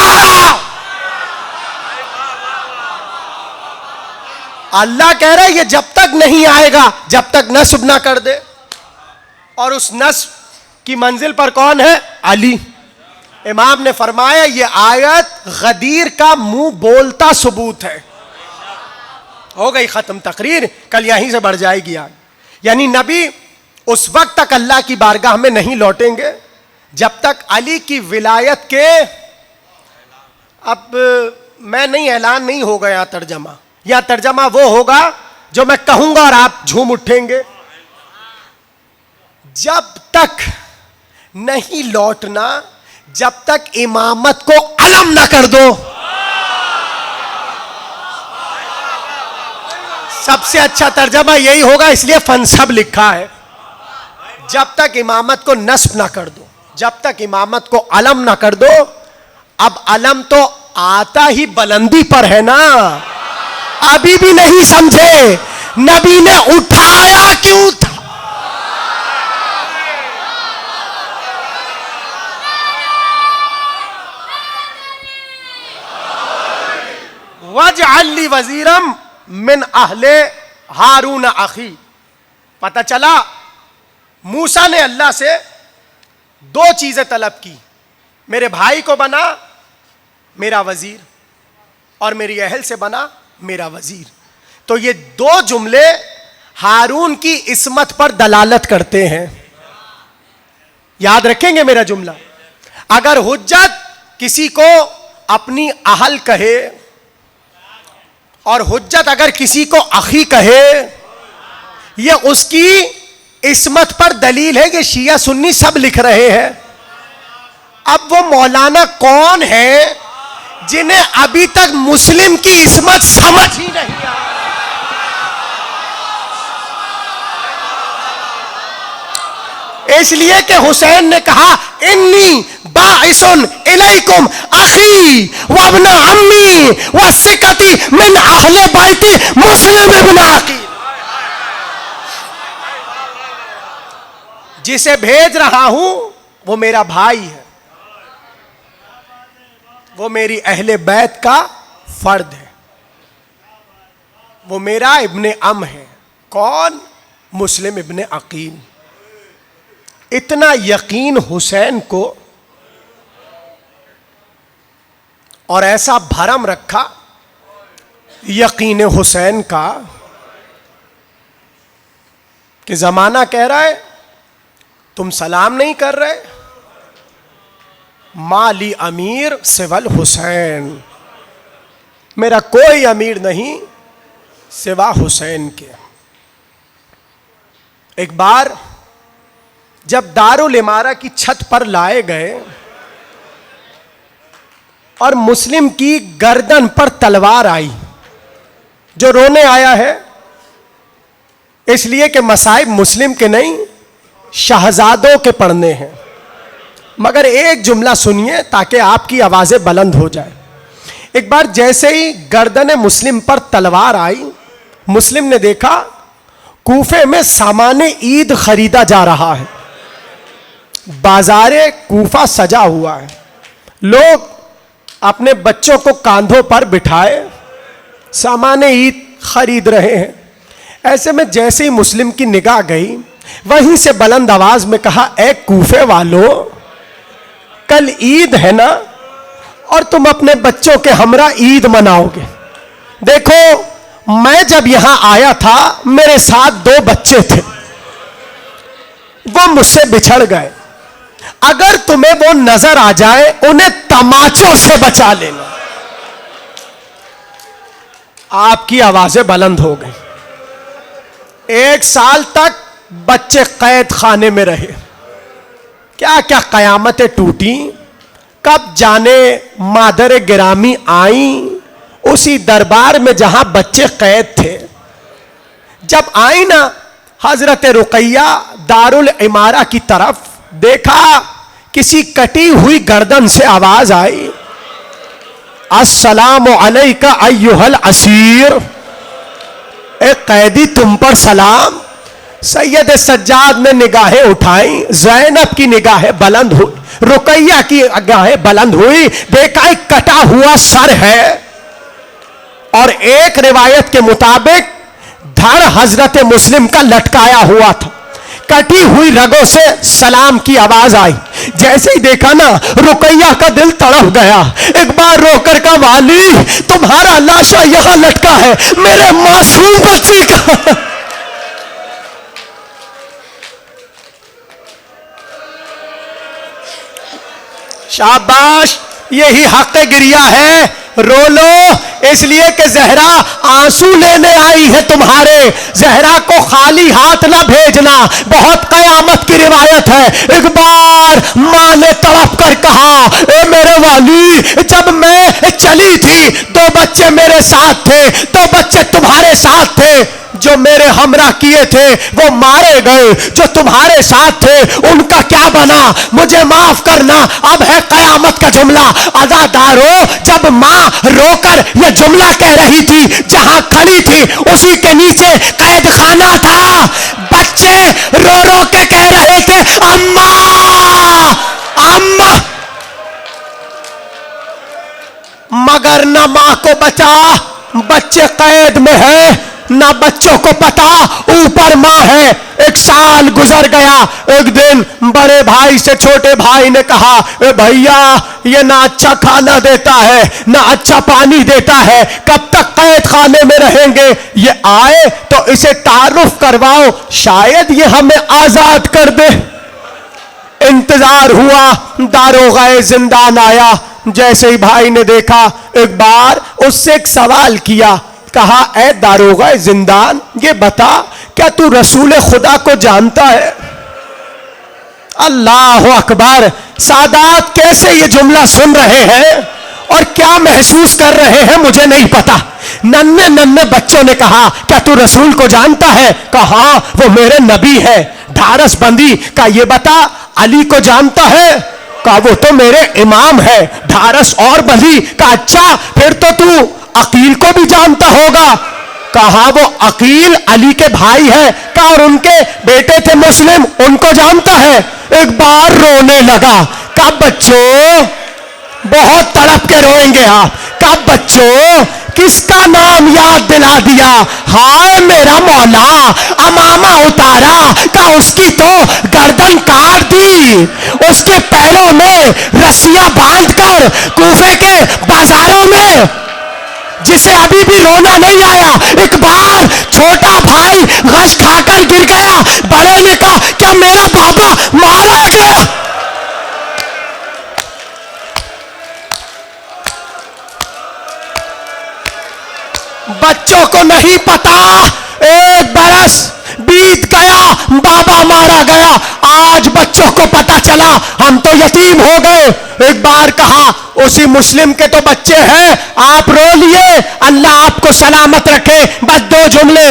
अल्लाह कह रहे ये जब तक नहीं आएगा जब तक नस्ब ना कर दे। और उस नस्ब की मंजिल पर कौन है? अली। इमाम ने फरमाया ये आयत गदीर का मुंह बोलता सबूत है। हो गई खत्म तकरीर, कल यहीं से बढ़ जाएगी आगे। यानी नबी उस वक्त तक अल्लाह की बारगाह में नहीं लौटेंगे जब तक अली की विलायत के, अब मैं नहीं, ऐलान नहीं होगा यहां तर्जमा, या तर्जमा वो होगा जो मैं कहूंगा और आप झूम उठेंगे। जब तक नहीं लौटना जब तक इमामत को अलम ना कर दो। सबसे अच्छा तर्जमा यही होगा, इसलिए फनसब लिखा है। जब तक इमामत को नस्ब ना कर दो, जब तक इमामत को अलम ना कर दो। अब अलम तो आता ही बुलंदी पर है ना, अभी भी नहीं समझे। नबी ने उठाया क्यों था? वजअल्ली वजीरम मिन अहले हारून अखी। पता चला मूसा ने अल्लाह से दो चीजें तलब की, मेरे भाई को बना मेरा वजीर और मेरी अहल से बना मेरा वजीर। तो ये दो जुमले हारून की इस्मत पर दलालत करते हैं। याद रखेंगे मेरा जुमला। अगर हुज्जत किसी को अपनी अहल कहे और हुज्जत अगर किसी को अखी कहे, यह उसकी इस्मत पर दलील है। कि शिया सुन्नी सब लिख रहे हैं। अब वो मौलाना कौन है जिन्हें अभी तक मुस्लिम की इस्मत समझ ही नहीं आई? इसलिए कि हुसैन ने कहा इन्नी बाइसुन इलैकुम अखी व इब्न अम्मी व सिकती मिन अहले बैती मुस्लिम इब्न अकील। जिसे भेज रहा हूं वो मेरा भाई है, वो मेरी अहले बैत का फर्द है, वो मेरा इब्ने अम है। कौन? मुस्लिम इब्ने अकील। इतना यकीन हुसैन को और ऐसा भरम रखा यकीन हुसैन का कि जमाना कह रहा है तुम सलाम नहीं कर रहे, माली अमीर सिवल हुसैन, मेरा कोई अमीर नहीं सिवा हुसैन के। एक बार जब दारुल इमारा की छत पर लाए गए और मुस्लिम की गर्दन पर तलवार आई, जो रोने आया है इसलिए कि मसाइब मुस्लिम के नहीं शहजादों के पढ़ने हैं। मगर एक जुमला सुनिए ताकि आपकी आवाजें बुलंद हो जाए। एक बार जैसे ही गर्दन मुस्लिम पर तलवार आई, मुस्लिम ने देखा कूफे में सामान ईद खरीदा जा रहा है, बाजारे कूफा सजा हुआ है, लोग अपने बच्चों को कांधों पर बिठाए सामान ईद खरीद रहे हैं। ऐसे में जैसे ही मुस्लिम की निगाह गई, वहीं से बुलंद आवाज में कहा, ए कूफे वालों, कल ईद है ना और तुम अपने बच्चों के हमरा ईद मनाओगे। देखो मैं जब यहां आया था मेरे साथ दो बच्चे थे, वो मुझसे बिछड़ गए। अगर तुम्हें वो नजर आ जाए उन्हें तमाचों से बचा लेना। आपकी आवाजें बुलंद हो गई। 1 साल तक बच्चे कैद खाने में रहे। क्या क्या कयामतें टूटी। कब जाने मादर गिरामी आई उसी दरबार में जहां बच्चे कैद थे। जब आई ना हजरत रुकैया दारुल इमारा की तरफ, देखा किसी कटी हुई गर्दन से आवाज आई, अस्सलामु अलैका अय्युहल असीर, ए कैदी तुम पर सलाम। सैयद सज्जाद ने निगाहें उठाई, ज़ैनब की निगाहें बुलंद हुई, रुकैया की निगाहें बुलंद हुई। देखा एक कटा हुआ सर है और एक रिवायत के मुताबिक धड़ हजरत मुस्लिम का लटकाया हुआ था। कटी हुई रगों से सलाम की आवाज आई। जैसे ही देखा ना रुकैया का दिल तड़प गया। एक बार रोकर का, वाली तुम्हारा लाशा यहां लटका है, मेरे मासूम बच्चे का। शाबाश, यही हक गिरिया है। रो लो, इसलिए कि जहरा आंसू लेने आई है तुम्हारे। जहरा को खाली हाथ ना भेजना, बहुत कयामत की रिवायत है। एक बार मां ने तड़प कर कहा, ए मेरे वाली, जब मैं चली थी 2 बच्चे मेरे साथ थे, 2 बच्चे तुम्हारे साथ थे। जो मेरे हमरा किए थे वो मारे गए, जो तुम्हारे साथ थे उनका क्या बना, मुझे माफ करना। अब है कयामत का जुमला। अज़ादारो, जब मां रोकर यह जुमला कह रही थी, जहां खड़ी थी उसी के नीचे कैद खाना था। बच्चे रो रो के कह रहे थे, अम्मा अम्मा, मगर न मां को बचा। बच्चे कैद में है, ना बच्चों को पता ऊपर माँ है। एक साल गुजर गया। एक दिन बड़े भाई से छोटे भाई ने कहा, ए भैया, ये ना अच्छा खाना देता है ना अच्छा पानी देता है, कब तक कैद खाने में रहेंगे? ये आए तो इसे तारुफ करवाओ, शायद ये हमें आजाद कर दे। इंतजार हुआ, दारोगाए जिंदान आया। जैसे ही भाई ने देखा, एक बार उससे एक सवाल किया, कहा, ए दारोगाए जिंदान, ये बता, क्या तू रसूल खुदा को जानता है? अल्लाह अकबर। सादात कैसे ये जुमला सुन रहे हैं और क्या महसूस कर रहे हैं मुझे नहीं पता। नन्हे नन्हे बच्चों ने कहा, क्या तू रसूल को जानता है? कहा, वो मेरे नबी है। ढारस बंदी का, ये बता, अली को जानता है? कहा, वो तो मेरे इमाम है। ढारस और बंदी का, अच्छा, फिर तो तू अकील को भी जानता होगा। कहा, वो अकील अली के भाई है। कहा, और उनके बेटे थे मुस्लिम, उनको जानता है? एक बार रोने लगा। कहा, बच्चों, बहुत तड़प के रोएंगे आप। कहा, बच्चों, किसका नाम याद दिला दिया? हाय मेरा मौला, अमामा उतारा। कहा, उसकी तो गर्दन काट दी, उसके पैरों में रस्सियां बांधकर कूफे के बाजारों में, जिसे अभी भी रोना नहीं आया। एक बार छोटा भाई गश खाकर गिर गया। बड़े ने कहा, क्या मेरा बाबा मारा गया? बच्चों को नहीं पता, एक बरस बीत गया, बाबा मारा गया। आज बच्चों को पता चला, हम तो यतीम हो गए। एक बार कहा, उसी मुस्लिम के तो बच्चे हैं, आप रो लिए, अल्लाह आपको सलामत रखे। बस 2 जुमले।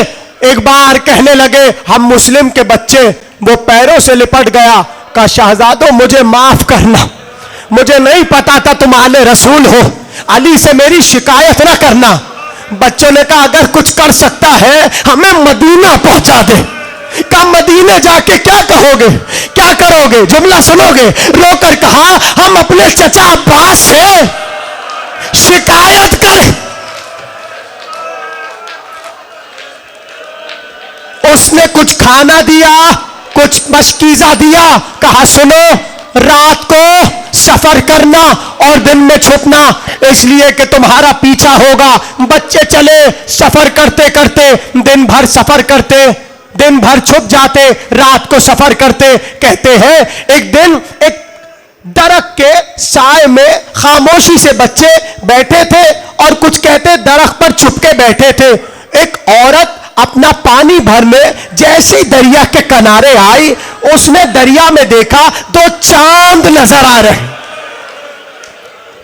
एक बार कहने लगे, हम मुस्लिम के बच्चे। वो पैरों से लिपट गया। कहा, शहजादों, मुझे माफ करना, मुझे नहीं पता था तुम आले रसूल हो, अली से मेरी शिकायत ना करना। बच्चों ने कहा, अगर कुछ कर सकता है हमें मदीना पहुंचा दे। कहा, मदीने जाके क्या कहोगे, क्या करोगे? जुमला सुनोगे। रोकर कहा, हम अपने चचा अब्बास से शिकायत करें। उसने कुछ खाना दिया, कुछ मशकीजा दिया। कहा, सुनो, रात को सफर करना और दिन में छुपना, इसलिए कि तुम्हारा पीछा होगा। बच्चे चले, सफर करते करते दिन भर सफर करते, दिन भर छुप जाते, रात को सफर करते। कहते हैं, एक दिन एक दरख्त के साए में खामोशी से बच्चे बैठे थे और कुछ कहते दरख्त पर छुपके बैठे थे। एक औरत अपना पानी भरने जैसी दरिया के किनारे आई, उसने दरिया में देखा 2 चांद नजर आ रहे।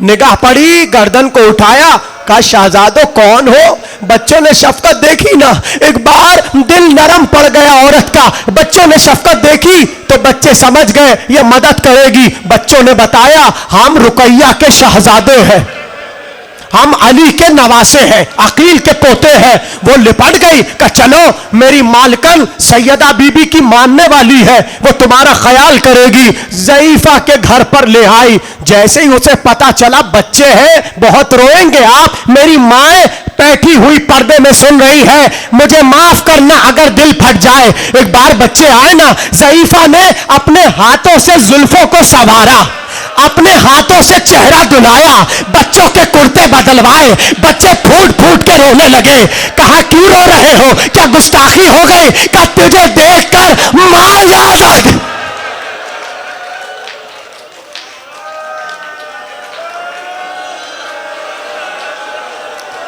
निगाह पड़ी, गर्दन को उठाया। कहा, शहजादों, कौन हो? बच्चों ने शफकत देखी ना, एक बार दिल नरम पड़ गया औरत का। बच्चों ने शफकत देखी तो बच्चे समझ गए ये मदद करेगी। बच्चों ने बताया, हम रुकैया के शहजादे हैं, हम अली के नवासे हैं, अकील के पोते हैं। वो लिपट गई। कहा, चलो, मेरी मालकन सैयदा बीबी की मानने वाली है, वो तुम्हारा ख्याल करेगी। ज़ईफा के घर पर ले आई। जैसे ही उसे पता चला बच्चे हैं, बहुत रोएंगे आप, मेरी माए बैठी हुई पर्दे में सुन रही है, मुझे माफ करना अगर दिल फट जाए। एक बार बच्चे आए ना, ज़ईफा ने अपने हाथों से जुल्फों को संवारा, अपने हाथों से चेहरा धुलाया, बच्चों के कुर्ते बदलवाए। बच्चे फूट फूट के रोने लगे। कहा, क्यों रो रहे हो? क्या गुस्ताखी हो गई? क्या तुझे देखकर मां याद आ गई?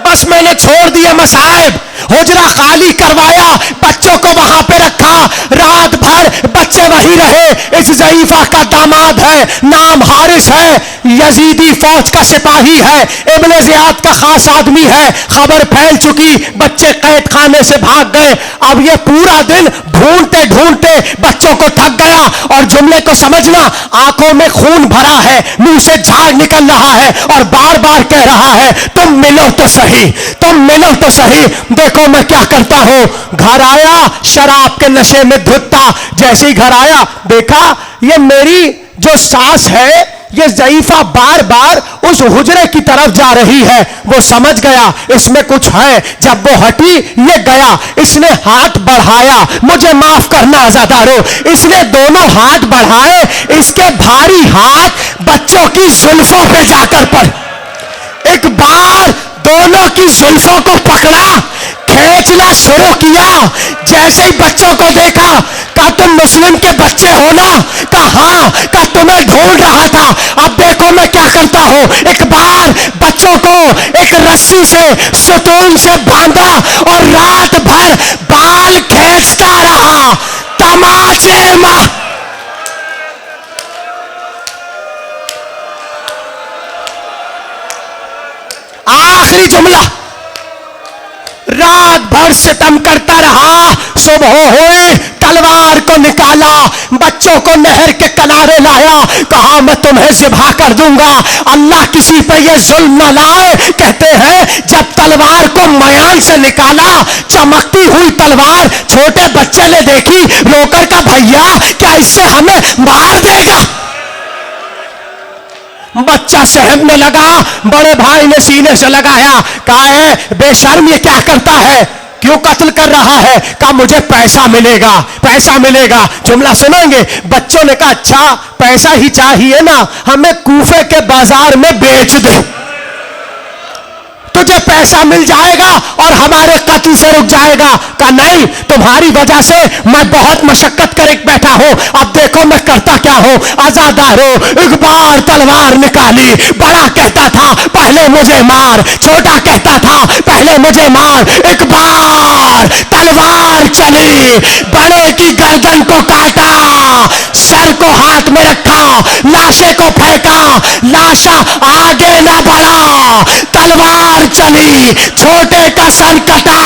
बस मैंने छोड़ दिया मसाइब, हुजरा खाली करवाया, बच्चों को वहां पे रखा। रात भर बच्चे वही रहे। इस ज़ईफा का दामाद है, नाम हारिस है, यजीदी फौज का सिपाही है, इब्ने ज़ियाद का खास आदमी है। खबर फैल चुकी, बच्चे कैद खाने से भाग गए। अब ये पूरा दिन ढूंढते ढूंढते बच्चों को थक गया। और जुमले को समझना, आंखों में खून भरा है, मुंह से झाग निकल रहा है और बार बार कह रहा है, तुम मिलो तो सही, तुम मिलो तो सही। देखो मैं क्या करता हूं। घर आया, शराब के नशे में धुतता। जैसे ही घर आया, देखा ये मेरी जो सास है ये ज़ईफा बार बार उस हुजरे की तरफ जा रही है। वो समझ गया इसमें कुछ है। जब वो हटी, ये गया, इसने हाथ बढ़ाया, मुझे माफ करना अज़ादारो, इसने दोनों हाथ बढ़ाए, इसके भारी हाथ बच्चों की जुल्फों पे जाकर पड़। एक बार दोनों की जुल्फों को पकड़ा, खींचना शुरू किया। जैसे ही बच्चों को देखा, कहा तुम मुस्लिम के बच्चे हो ना? कहा हाँ। कहा तुम्हें ढूंढ रहा था, अब देखो मैं क्या करता हूं। एक बार बच्चों को एक रस्सी से सुतून से बांधा और रात भर बाल खींचता रहा। तमाचे मां आखिरी जुमला, रात भर सितम करता रहा। सुबह हुई, तलवार को निकाला, बच्चों को नहर के किनारे लाया, कहा मैं तुम्हें ज़िबा कर दूंगा। अल्लाह किसी पे ये जुल्म न लाए। कहते हैं जब तलवार को मयान से निकाला, चमकती हुई तलवार छोटे बच्चे ने देखी, रोकर का भैया क्या इससे हमें मार देगा? बच्चा सहमने लगा। बड़े भाई ने सीने से लगाया, कहा है बेशर्म ये क्या करता है, क्यों कत्ल कर रहा है? कहा मुझे पैसा मिलेगा, पैसा मिलेगा। जुमला सुनेंगे। बच्चों ने कहा अच्छा पैसा ही चाहिए ना, हमें कूफे के बाजार में बेच दे, तुझे पैसा मिल जाएगा और हमारे कत्ल से रुक जाएगा। कहा नहीं, तुम्हारी वजह से मैं बहुत मशक्कत कर बैठा हूं, अब देखो मैं करता क्या हूं। आजादारो, एक बार तलवार निकाली, बड़ा कहता था पहले मुझे मार, छोटा कहता था पहले मुझे मार। एक बार तलवार चली, बड़े की गर्दन को काटा, सर को हाथ में रखा, लाशे को फेंका, लाशा आगे न बढ़ा। तलवार चली, छोटे का सर कटा,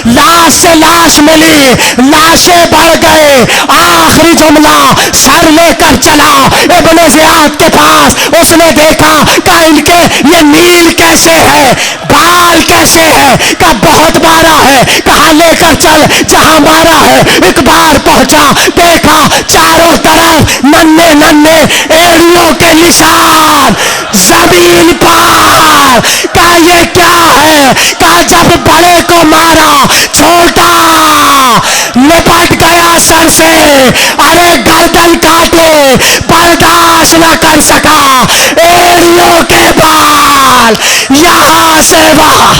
लाश से लाश मिली, लाशें बढ़ गए। आखिरी जुमला, सर लेकर चला इब्ने ज़ियाद के पास। उसने देखा, कहा इनके ये नील कैसे है, बाल कैसे है? कहा बहुत मारा है। कहा लेकर चल जहां मारा है। एक बार पहुंचा, देखा चारों तरफ नन्हे नन्हे एड़ियों के निशान जमीन पर। कहा ये क्या है? कहा जब बड़े को मारा, छोटा निपट गया सर से। अरे गर्दन काटे, बर्दाश्त न कर सका, एड़ियों के बाल यहां से वहां।